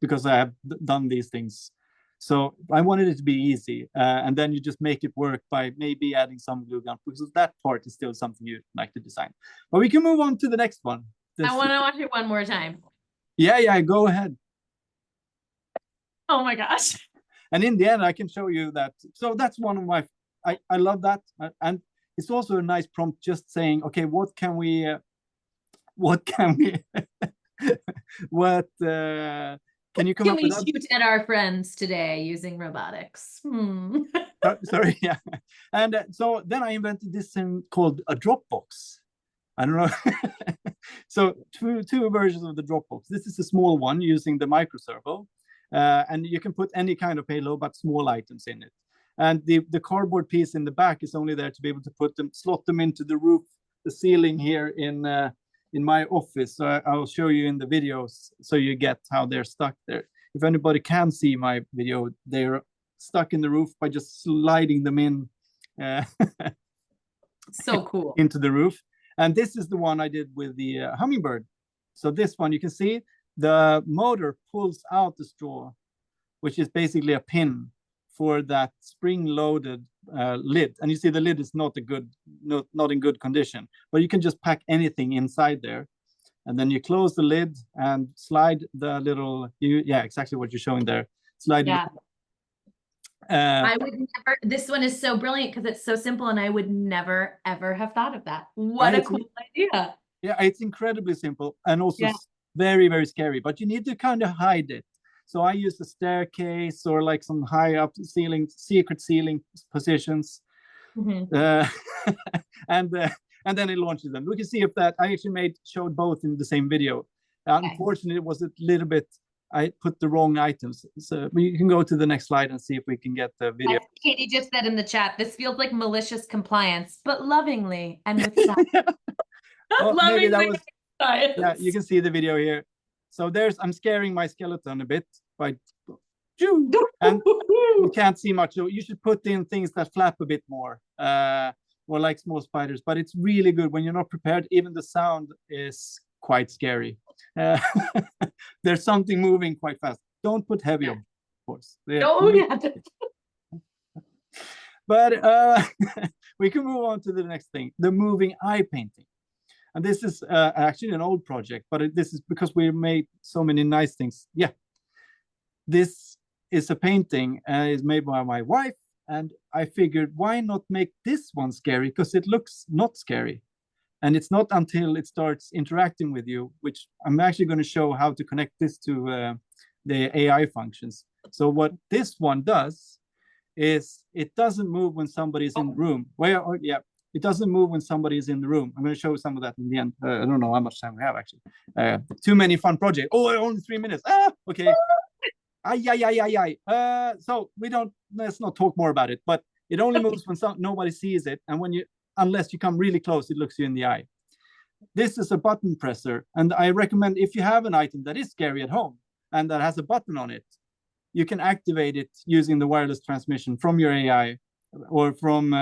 [SPEAKER 2] because I have done these things. So I wanted it to be easy. And then you just make it work by maybe adding some glue gun, because that part is still something you'd like to design. But we can move on to the next one.
[SPEAKER 1] I want to watch it one more time.
[SPEAKER 2] Yeah, go ahead.
[SPEAKER 4] Oh my gosh.
[SPEAKER 2] And in the end, I can show you that. So that's one of my, I love that. And it's also a nice prompt just saying, okay, what can we Can you come
[SPEAKER 1] Can
[SPEAKER 2] up
[SPEAKER 1] we
[SPEAKER 2] with that?
[SPEAKER 1] shoot at our friends today using robotics?
[SPEAKER 2] Sorry, yeah. And so then I invented this thing called a Dropbox. I don't know. So two versions of the Dropbox. This is a small one using the micro servo, and you can put any kind of payload but small items in it. And the cardboard piece in the back is only there to be able to put them, slot them into the roof, the ceiling here in my office. So I'll show you in the videos so you get how they're stuck there. If anybody can see my video, they're stuck in the roof by just sliding them in
[SPEAKER 1] So cool.
[SPEAKER 2] into the roof. And this is the one I did with the hummingbird. So this one, you can see the motor pulls out the straw, which is basically a pin for that spring-loaded lid. And you see the lid is not in good condition, but you can just pack anything inside there. And then you close the lid and slide the little, exactly what you're showing there. Slide
[SPEAKER 1] Yeah.
[SPEAKER 2] it.
[SPEAKER 1] I would never, this one is so brilliant because it's so simple and I would never, ever have thought of that. What a cool idea.
[SPEAKER 2] Yeah, it's incredibly simple and also
[SPEAKER 1] Yeah.
[SPEAKER 2] very, very scary, but you need to kind of hide it. So I use a staircase or like some high up ceiling, secret ceiling positions. And then it launches them. We can see if that I actually showed both in the same video.
[SPEAKER 1] Okay.
[SPEAKER 2] Unfortunately, it was a little bit, I put the wrong items. So you can go to the next slide and see if we can get the video.
[SPEAKER 1] As Katie just said in the chat, this feels like malicious compliance, but lovingly and with style.
[SPEAKER 2] Oh, maybe that was,
[SPEAKER 4] Science.
[SPEAKER 2] yeah, you can see the video here. So I'm scaring my skeleton a bit by, and you can't see much. So you should put in things that flap a bit more, or like small spiders. But it's really good when you're not prepared. Even the sound is quite scary. There's something moving quite fast. Don't put heavy on, of course. But we can move on to the next thing, the moving eye painting. And this is actually an old project, but this is because we made so many nice things. Yeah, this is a painting is made by my wife, and I figured why not make this one scary, because it looks not scary. And it's not until it starts interacting with you, which I'm actually going to show how to connect this to the AI functions. So what this one does is it doesn't move when somebody's in the room. It doesn't move when somebody is in the room. I'm going to show some of that in the end. I don't know how much time we have, actually. Too many fun projects. Oh, only 3 minutes. Okay. So let's not talk more about it. But it only moves when nobody sees it. And unless you come really close, it looks you in the eye. This is a button presser. And I recommend if you have an item that is scary at home and that has a button on it, you can activate it using the wireless transmission from your AI. Or from,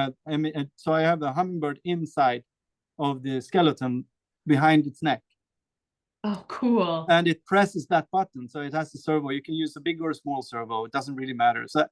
[SPEAKER 2] so I have a hummingbird inside of the skeleton behind its neck.
[SPEAKER 1] Oh, cool.
[SPEAKER 2] And it presses that button. So it has a servo. You can use a big or a small servo. It doesn't really matter. So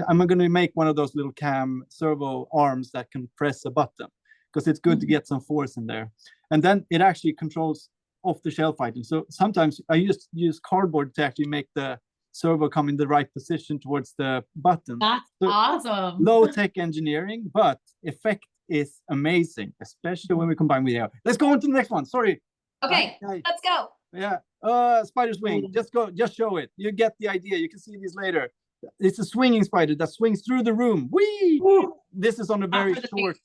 [SPEAKER 2] I'm going to make one of those little cam servo arms that can press a button, because it's good to get some force in there. And then it actually controls off-the-shelf items. So sometimes I use cardboard to actually make the servo come in the right position towards the button.
[SPEAKER 1] That's awesome.
[SPEAKER 2] Low-tech engineering, but effect is amazing, especially when we combine with AI. Let's go on to the next one. Sorry.
[SPEAKER 1] Okay, let's go.
[SPEAKER 2] Yeah. Spider's wing. Just show it. You get the idea. You can see these later. It's a swinging spider that swings through the room. Whee! This is on a very short.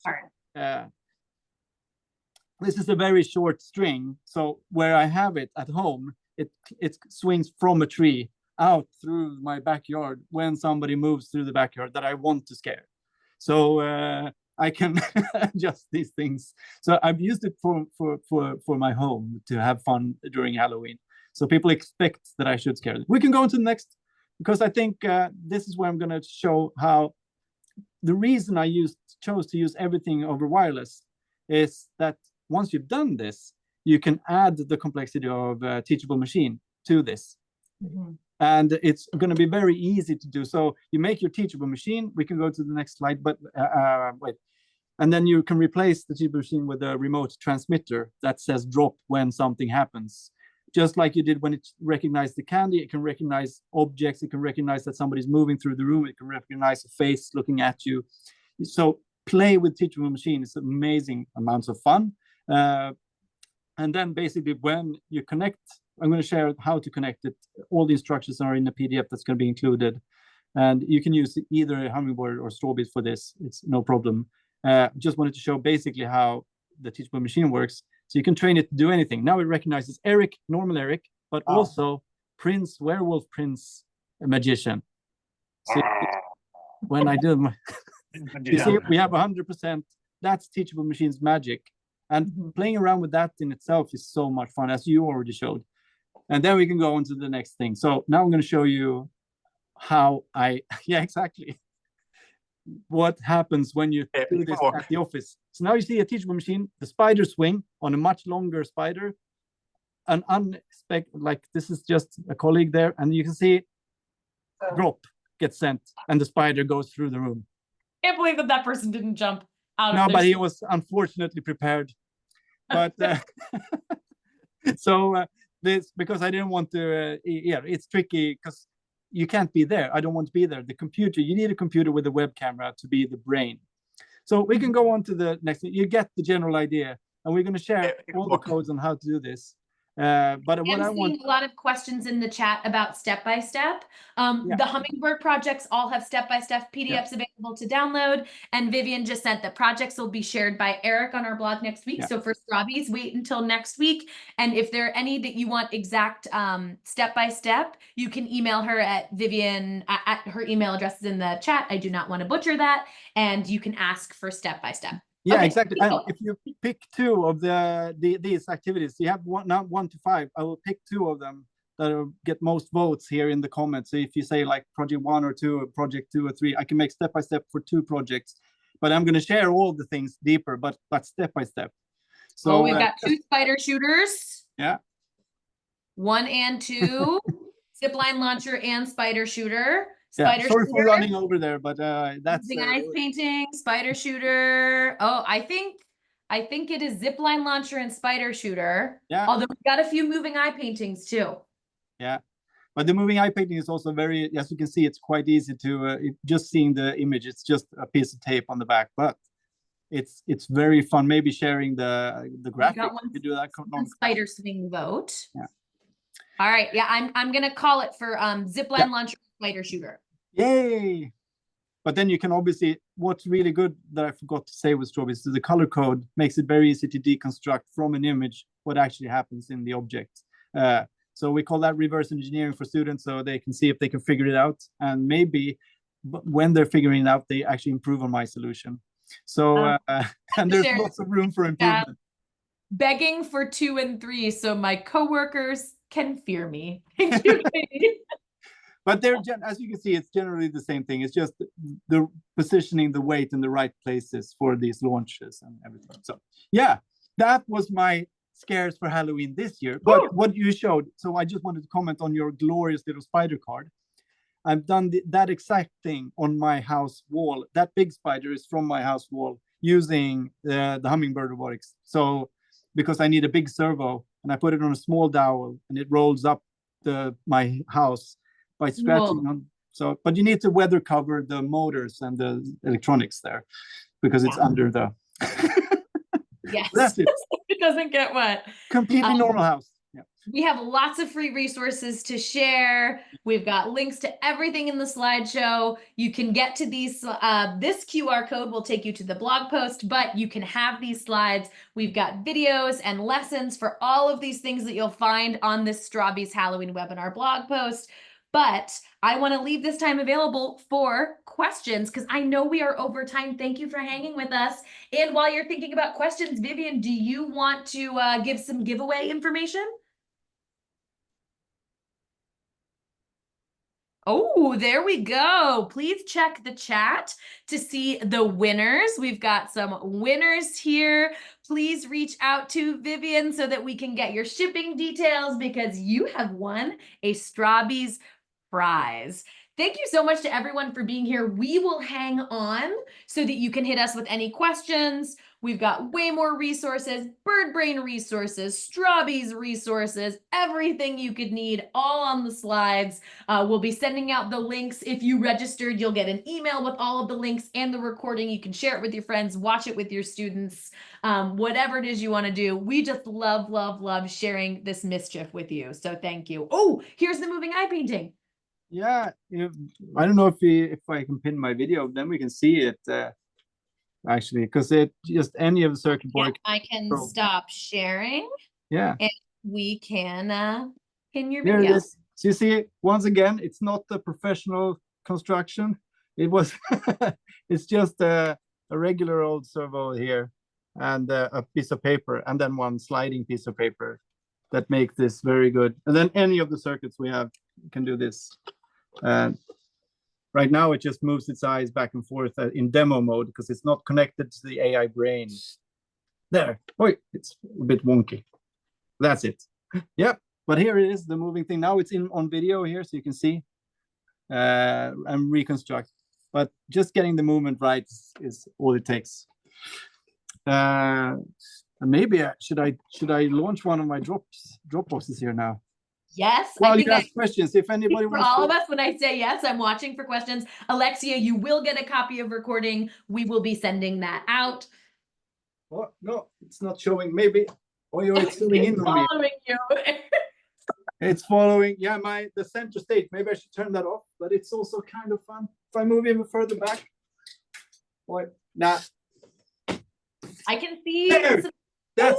[SPEAKER 2] This is a very short string. So where I have it at home, it swings from a tree out through my backyard when somebody moves through the backyard that I want to scare. So I can adjust these things. So I've used it for my home to have fun during Halloween. So people expect that I should scare them. We can go into the next, because I think this is where I'm going to show how the reason I chose to use everything over wireless is that once you've done this, you can add the complexity of a teachable machine to this. And it's going to be very easy to do. So you make your teachable machine. We can go to the next slide, but wait. And then you can replace the teachable machine with a remote transmitter that says drop when something happens. Just like you did when it recognized the candy, it can recognize objects. It can recognize that somebody's moving through the room. It can recognize a face looking at you. So play with teachable machine is amazing amounts of fun. And then basically when you connect I'm going to share how to connect it. All the instructions are in the PDF that's going to be included. And you can use either a Hummingbird or Strawbees for this. It's no problem. Just wanted to show basically how the teachable machine works. So you can train it to do anything. Now it recognizes Erik, normal Erik, but also Prince, werewolf Prince, magician. So when I do my, you see, we have 100%. That's teachable machines magic. And playing around with that in itself is so much fun, as you already showed. And then we can go on to the next thing. So now I'm going to show you how yeah, exactly. What happens when you do this at the office. So now you see a teachable machine, the spider swing on a much longer spider, an unexpected, like this is just a colleague there, and you can see drop gets sent and the spider goes through the room.
[SPEAKER 4] Can't believe that person didn't jump out
[SPEAKER 2] No,
[SPEAKER 4] of
[SPEAKER 2] but he was unfortunately prepared. But so this, because I didn't want to, yeah, it's tricky because you can't be there. I don't want to be there. The computer, you need a computer with a web camera to be the brain. So we can go on to the next thing. You get the general idea, and we're going to share all the codes on how to do this. But what I want,
[SPEAKER 1] a lot of questions in the chat about step-by-step. The Hummingbird projects all have step-by-step PDFs available to download. And Vivian just sent that projects will be shared by Erik on our blog next week. So for Strawbees, wait until next week. And if there are any that you want exact step-by-step, you can email her at Vivian, at her email address is in the chat. I do not want to butcher that. And you can ask for step-by-step.
[SPEAKER 2] Yeah, exactly. And if you pick two of these activities, you have not 1 to 5. I will pick 2 of them that will get most votes here in the comments. So if you say like project 1 or 2, or project 2 or 3, I can make step by step for 2 projects. But I'm going to share all the things deeper, but step by step. So
[SPEAKER 1] we've got 2 spider shooters.
[SPEAKER 2] Yeah.
[SPEAKER 1] 1 and 2, zipline launcher and spider shooter.
[SPEAKER 2] Sorry for running over there, but that's
[SPEAKER 1] ice painting, spider shooter. Oh, I think it is zipline launcher and spider shooter.
[SPEAKER 2] Yeah.
[SPEAKER 1] Although we've got a few moving eye paintings too.
[SPEAKER 2] Yeah, but the moving eye painting is also very, as you can see, it's quite easy to just seeing the image. It's just a piece of tape on the back, but it's very fun. Maybe sharing the graphic. You do that.
[SPEAKER 1] Spider swing vote.
[SPEAKER 2] Yeah.
[SPEAKER 1] All right. Yeah, I'm gonna call it for zipline launcher spider shooter.
[SPEAKER 2] Yay! But then you can obviously, what's really good that I forgot to say with Strawbees is the color code makes it very easy to deconstruct from an image what actually happens in the object. So we call that reverse engineering for students, so they can see if they can figure it out, and maybe when they're figuring it out, they actually improve on my solution. So and there's lots of room for improvement.
[SPEAKER 4] Begging for 2 and 3 so my coworkers can fear me. Thank you, Katie.
[SPEAKER 2] But they're, as you can see, it's generally the same thing. It's just the positioning the weight in the right places for these launches and everything. So yeah, that was my scares for Halloween this year. But what you showed, so I just wanted to comment on your glorious little spider card. I've done that exact thing on my house wall. That big spider is from my house wall using the Hummingbird robotics. So because I need a big servo, and I put it on a small dowel, and it rolls up my house by scratching on. So, but you need to weather cover the motors and the electronics there because it's under the.
[SPEAKER 1] Yes.
[SPEAKER 2] That's it.
[SPEAKER 4] It doesn't get wet.
[SPEAKER 2] Completely normal house. Yeah.
[SPEAKER 1] We have lots of free resources to share. We've got links to everything in the slideshow. You can get to these, this QR code will take you to the blog post, but you can have these slides. We've got videos and lessons for all of these things that you'll find on this Strawbees Halloween webinar blog post. But I want to leave this time available for questions because I know we are over time. Thank you for hanging with us. And while you're thinking about questions, Vivian, do you want to give some giveaway information? Oh, there we go. Please check the chat to see the winners. We've got some winners here. Please reach out to Vivian so that we can get your shipping details because you have won a Strawbees prize.
[SPEAKER 4] Thank you so much to everyone for being here. We will hang on so that you can hit us with any questions. We've got way more resources, BirdBrain resources, Strawbees resources, everything you could need, all on the slides. We'll be sending out the links. If you registered, you'll get an email with all of the links and the recording. You can share it with your friends, watch it with your students, whatever it is you want to do. We just love, love, love sharing this mischief with you. So thank you. Oh, here's the moving eye painting.
[SPEAKER 2] Yeah, I don't know if I can pin my video, then we can see it actually, because it just any of the circuit board.
[SPEAKER 4] I can stop sharing.
[SPEAKER 2] Yeah.
[SPEAKER 4] And we can pin your
[SPEAKER 2] There
[SPEAKER 4] video.
[SPEAKER 2] it is. So you see, once again, it's not a professional construction. It was, it's just a regular old servo here and a piece of paper, and then one sliding piece of paper that make this very good. And then any of the circuits we have can do this. Right now, it just moves its eyes back and forth in demo mode because it's not connected to the AI brain. There. Oh, it's a bit wonky. That's it. Yep. But here it is, the moving thing. Now it's on video here, so you can see and reconstruct. But just getting the movement right is all it takes. And maybe should I launch one of my drop boxes here now?
[SPEAKER 4] Yes.
[SPEAKER 2] Well,
[SPEAKER 4] I think
[SPEAKER 2] you ask questions if anybody
[SPEAKER 4] for
[SPEAKER 2] wants
[SPEAKER 4] all
[SPEAKER 2] to.
[SPEAKER 4] of us, when I say yes, I'm watching for questions. Alexia, you will get a copy of recording. We will be sending that out.
[SPEAKER 2] Oh, no, it's not showing. Maybe. Oh, it's zooming in on me.
[SPEAKER 4] Following you.
[SPEAKER 2] It's following. Yeah, the center stage. Maybe I should turn that off, but it's also kind of fun. If I move even further back. Boy, nah.
[SPEAKER 4] I can see.
[SPEAKER 2] There. That's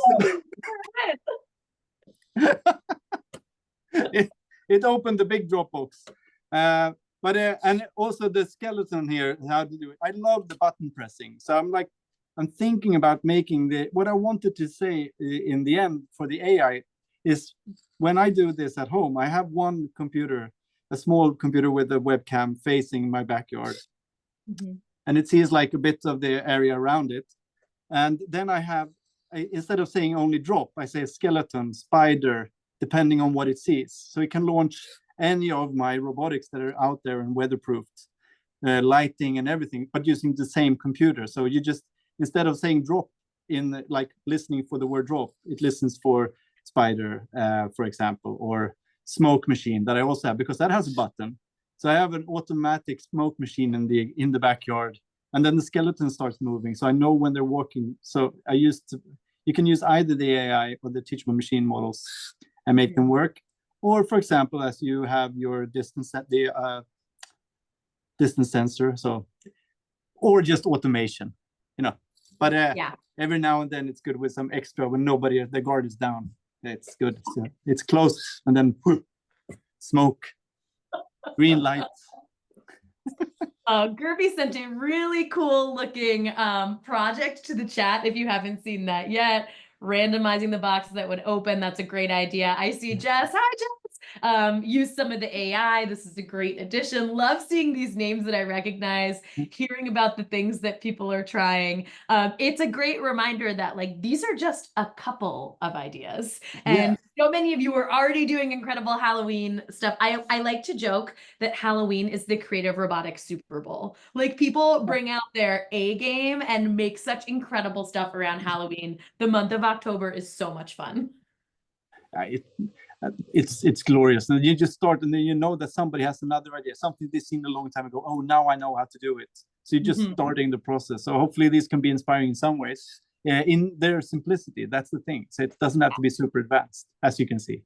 [SPEAKER 2] it opened the big Dropbox. But and also the skeleton here, how to do it. I love the button pressing. So I'm thinking about making what I wanted to say in the end for the AI is when I do this at home, I have one computer, a small computer with a webcam facing my backyard. Mm-hmm. And it sees like a bit of the area around it. And then instead of saying only drop, I say skeleton, spider, depending on what it sees. So it can launch any of my robotics that are out there and weatherproofed, lighting and everything, but using the same computer. So you just, instead of saying drop in like listening for the word drop, it listens for spider, for example, or smoke machine that I also have because that has a button. So I have an automatic smoke machine in the backyard, and then the skeleton starts moving. So I know when they're walking. So you can use either the AI or the teachable machine models and make them work. Or for example, as you have your distance sensor, or just automation, But every now and then it's good with some extra when the guard is down. It's good. So it's close and then smoke, green light.
[SPEAKER 4] Gerby sent a really cool looking project to the chat if you haven't seen that yet. Randomizing the boxes that would open. That's a great idea. I see Jess. Hi, Jess. Use some of the AI. This is a great addition. Love seeing these names that I recognize, hearing about the things that people are trying. It's a great reminder that these are just a couple of ideas. And so many of you are already doing incredible Halloween stuff. I like to joke that Halloween is the creative robotics Super Bowl. People bring out their A game and make such incredible stuff around Halloween. The month of October is so much fun.
[SPEAKER 2] It's glorious, and you just start, and then you know that somebody has another idea, something they've seen a long time ago. Oh, now I know how to do it. So you're just starting the process. So hopefully these can be inspiring in some ways, in their simplicity. That's the thing. So it doesn't have to be super advanced, as you can see.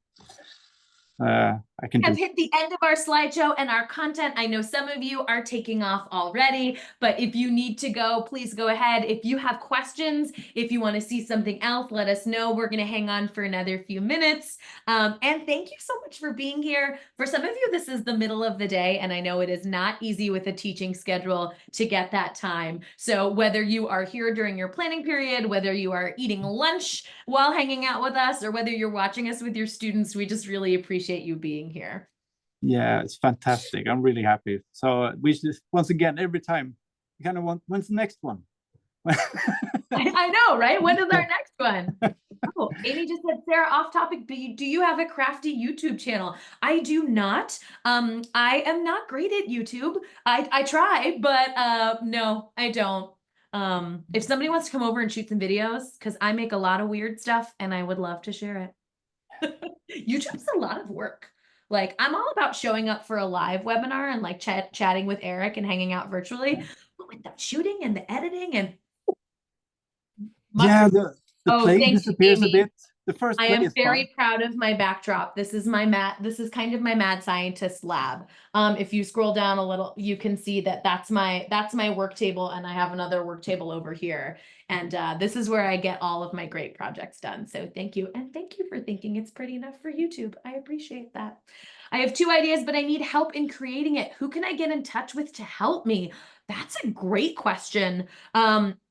[SPEAKER 4] Have hit the end of our slideshow and our content. I know some of you are taking off already, but if you need to go, please go ahead. If you have questions, if you want to see something else, let us know. We're going to hang on for another few minutes. And thank you so much for being here. For some of you, this is the middle of the day, and I know it is not easy with a teaching schedule to get that time. So whether you are here during your planning period, whether you are eating lunch while hanging out with us, or whether you're watching us with your students, we just really appreciate you being here.
[SPEAKER 2] Yeah, it's fantastic. I'm really happy. So we should, once again, every time, kind of want, when's the next one?
[SPEAKER 4] I know, right? When is our next one? Oh, Amy just said, Sarah, off topic, but do you have a crafty YouTube channel? I do not. I am not great at YouTube. I try, but no, I don't. If somebody wants to come over and shoot some videos, because I make a lot of weird stuff and I would love to share it. YouTube's a lot of work. Like, I'm all about showing up for a live webinar and like chatting with Erik and hanging out virtually, but with the shooting and the editing and
[SPEAKER 2] Yeah, the play
[SPEAKER 4] thank you,
[SPEAKER 2] disappears a
[SPEAKER 4] Amy.
[SPEAKER 2] bit. The first
[SPEAKER 4] I
[SPEAKER 2] play
[SPEAKER 4] am
[SPEAKER 2] is
[SPEAKER 4] very
[SPEAKER 2] fun.
[SPEAKER 4] proud of my backdrop. This is kind of my mad scientist lab. If you scroll down a little, you can see that that's my work table, and I have another work table over here. And this is where I get all of my great projects done. So thank you. And thank you for thinking it's pretty enough for YouTube. I appreciate that. I have 2 ideas, but I need help in creating it. Who can I get in touch with to help me? That's a great question.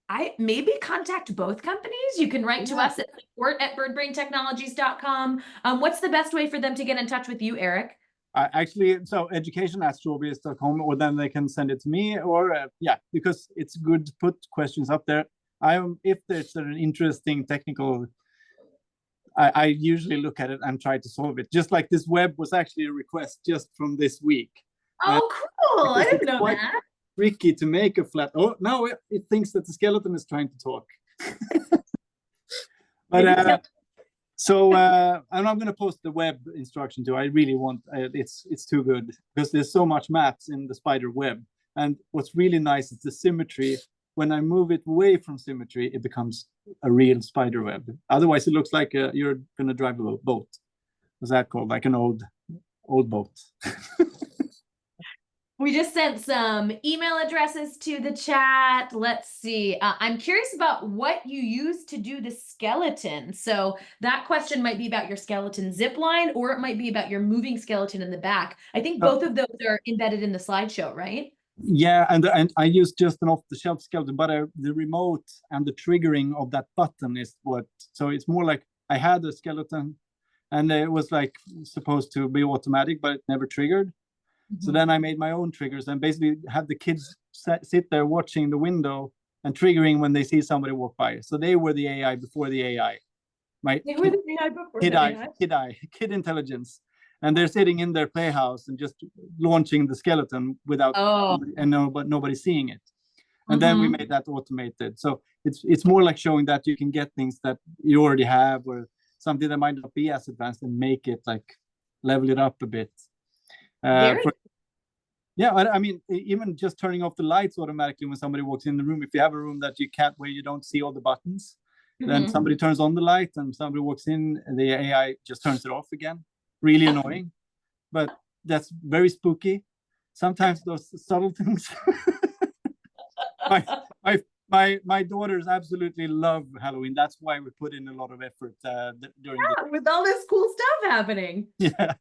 [SPEAKER 4] I maybe contact both companies. You can write to us at support@birdbraintechnologies.com. What's the best way for them to get in touch with you, Erik?
[SPEAKER 2] Actually, so education@strawbees.com, or then they can send it to me, or because it's good to put questions up there. If there's an interesting technical, I usually look at it and try to solve it. Just like this web was actually a request just from this week.
[SPEAKER 4] Oh, cool. I didn't know that.
[SPEAKER 2] Tricky to make a flat. Oh, now it thinks that the skeleton is trying to talk. But and I'm going to post the web instruction too. I really want it's too good because there's so much maths in the spider web. And what's really nice is the symmetry. When I move it away from symmetry, it becomes a real spider web. Otherwise, it looks like you're going to drive a boat. What's that called? Like an old boat.
[SPEAKER 4] We just sent some email addresses to the chat. Let's see. I'm curious about what you use to do the skeleton. So that question might be about your skeleton zip line, or it might be about your moving skeleton in the back. I think both of those are embedded in the slideshow, right?
[SPEAKER 2] Yeah, and I used just an off-the-shelf skeleton, but the remote and the triggering of that button is what. So it's more like I had a skeleton, and it was like supposed to be automatic, but it never triggered. So then I made my own triggers and basically had the kids sit there watching the window and triggering when they see somebody walk by. So they were the AI before the AI.
[SPEAKER 4] They were the AI before the AI.
[SPEAKER 2] Kid intelligence. And they're sitting in their playhouse and just launching the skeleton without but nobody seeing it. And then we made that automated. So it's more like showing that you can get things that you already have or something that might not be as advanced and make it like level it up a bit. I mean, even just turning off the lights automatically when somebody walks in the room. If you have a room that where you don't see all the buttons, then somebody turns on the light and somebody walks in and the AI just turns it off again. Really annoying, but that's very spooky. Sometimes those subtle things. My daughters absolutely love Halloween. That's why we put in a lot of effort
[SPEAKER 4] with all this cool stuff happening.
[SPEAKER 2] Yeah.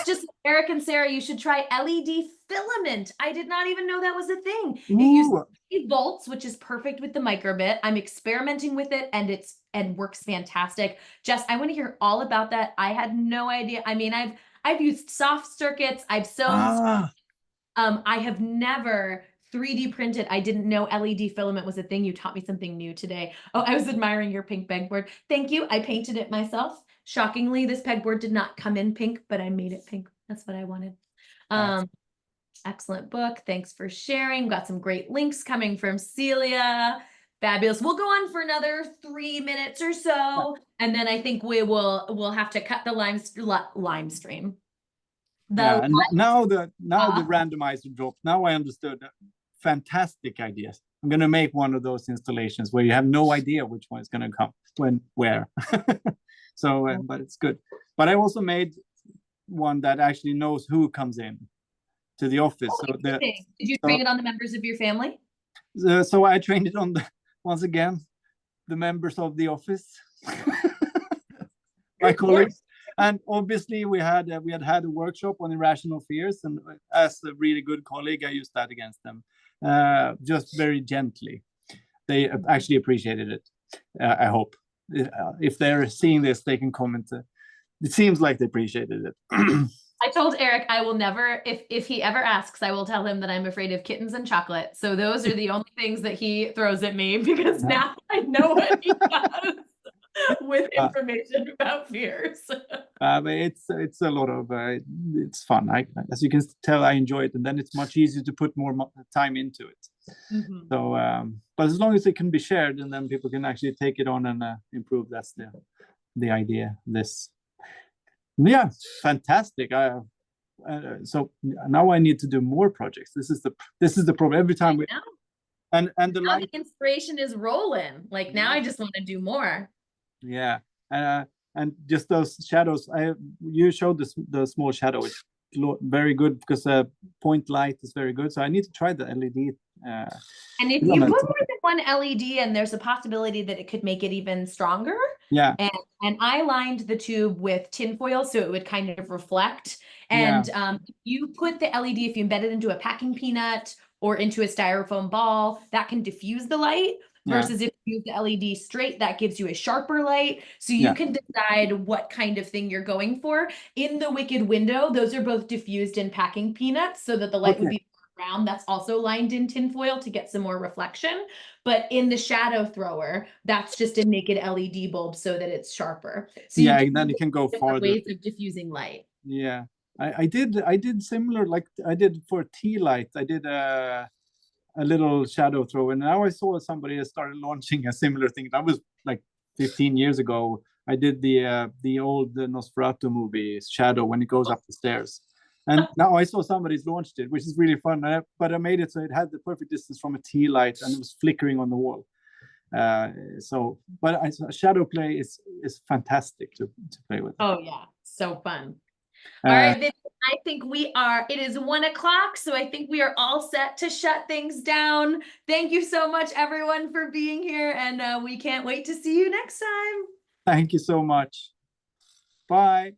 [SPEAKER 4] Just Erik and Sarah, you should try LED filament. I did not even know that was a thing.
[SPEAKER 2] Ooh.
[SPEAKER 4] It uses 8 volts, which is perfect with the microbit. I'm experimenting with it and works fantastic. Jess, I want to hear all about that. I had no idea. I mean, I've used soft circuits. I've sewn. I have never 3D printed. I didn't know LED filament was a thing. You taught me something new today. Oh, I was admiring your pink pegboard. Thank you. I painted it myself. Shockingly, this pegboard did not come in pink, but I made it pink. That's what I wanted. Excellent book. Thanks for sharing. Got some great links coming from Celia. Fabulous. We'll go on for another 3 minutes or so, and then I think we'll have to cut the lime stream.
[SPEAKER 2] Now the randomizer dropped. Now I understood. Fantastic ideas. I'm going to make one of those installations where you have no idea which one is going to come where. So, but it's good. But I also made one that actually knows who comes in to the office.
[SPEAKER 4] Did you train it on the members of your family?
[SPEAKER 2] So I trained it on once again, the members of the office, my colleagues. And obviously we had a workshop on irrational fears, and as a really good colleague, I used that against them, just very gently. They actually appreciated it. I hope if they're seeing this, they can comment. It seems like they appreciated it.
[SPEAKER 4] I told Erik I will never, if he ever asks, I will tell him that I'm afraid of kittens and chocolate. So those are the only things that he throws at me, because now I know what he does. with information about fears.
[SPEAKER 2] But it's a lot of it's fun. As you can tell, I enjoy it, and then it's much easier to put more time into it.
[SPEAKER 4] Mhm.
[SPEAKER 2] So, but as long as it can be shared, and then people can actually take it on and improve, that's the idea. Yeah, fantastic. So now I need to do more projects. This is the problem. Every time and the
[SPEAKER 4] now
[SPEAKER 2] light.
[SPEAKER 4] the inspiration is rolling. Like now I just want to do more.
[SPEAKER 2] Yeah, and just those shadows. You showed the small shadow. It's very good because point light is very good. So I need to try the LED.
[SPEAKER 4] And if you put more than one LED, and there's a possibility that it could make it even stronger.
[SPEAKER 2] Yeah.
[SPEAKER 4] And I lined the tube with tinfoil so it would kind of reflect. And if you put the LED, if you embed it into a packing peanut or into a styrofoam ball, that can diffuse the light. Versus if you use the LED straight, that gives you a sharper light. So you can decide what kind of thing you're going for. In the Wicked window, those are both diffused in packing peanuts so that the light would be round. That's also lined in tinfoil to get some more reflection. But in the shadow thrower, that's just a naked LED bulb so that it's sharper. So
[SPEAKER 2] and then you can go farther.
[SPEAKER 4] Ways of diffusing light.
[SPEAKER 2] Yeah, I did similar, like I did for tea light. I did a little shadow throw, and now I saw somebody started launching a similar thing. That was like 15 years ago. I did the old Nosferatu movie Shadow when it goes up the stairs, and now I saw somebody's launched it, which is really fun. But I made it so it had the perfect distance from a tea light, and it was flickering on the wall. Shadow play is fantastic to play with.
[SPEAKER 4] Oh yeah, so fun. All right, then I think it is 1 o'clock, so I think we are all set to shut things down. Thank you so much, everyone, for being here, and we can't wait to see you next time.
[SPEAKER 2] Thank you so much. Bye.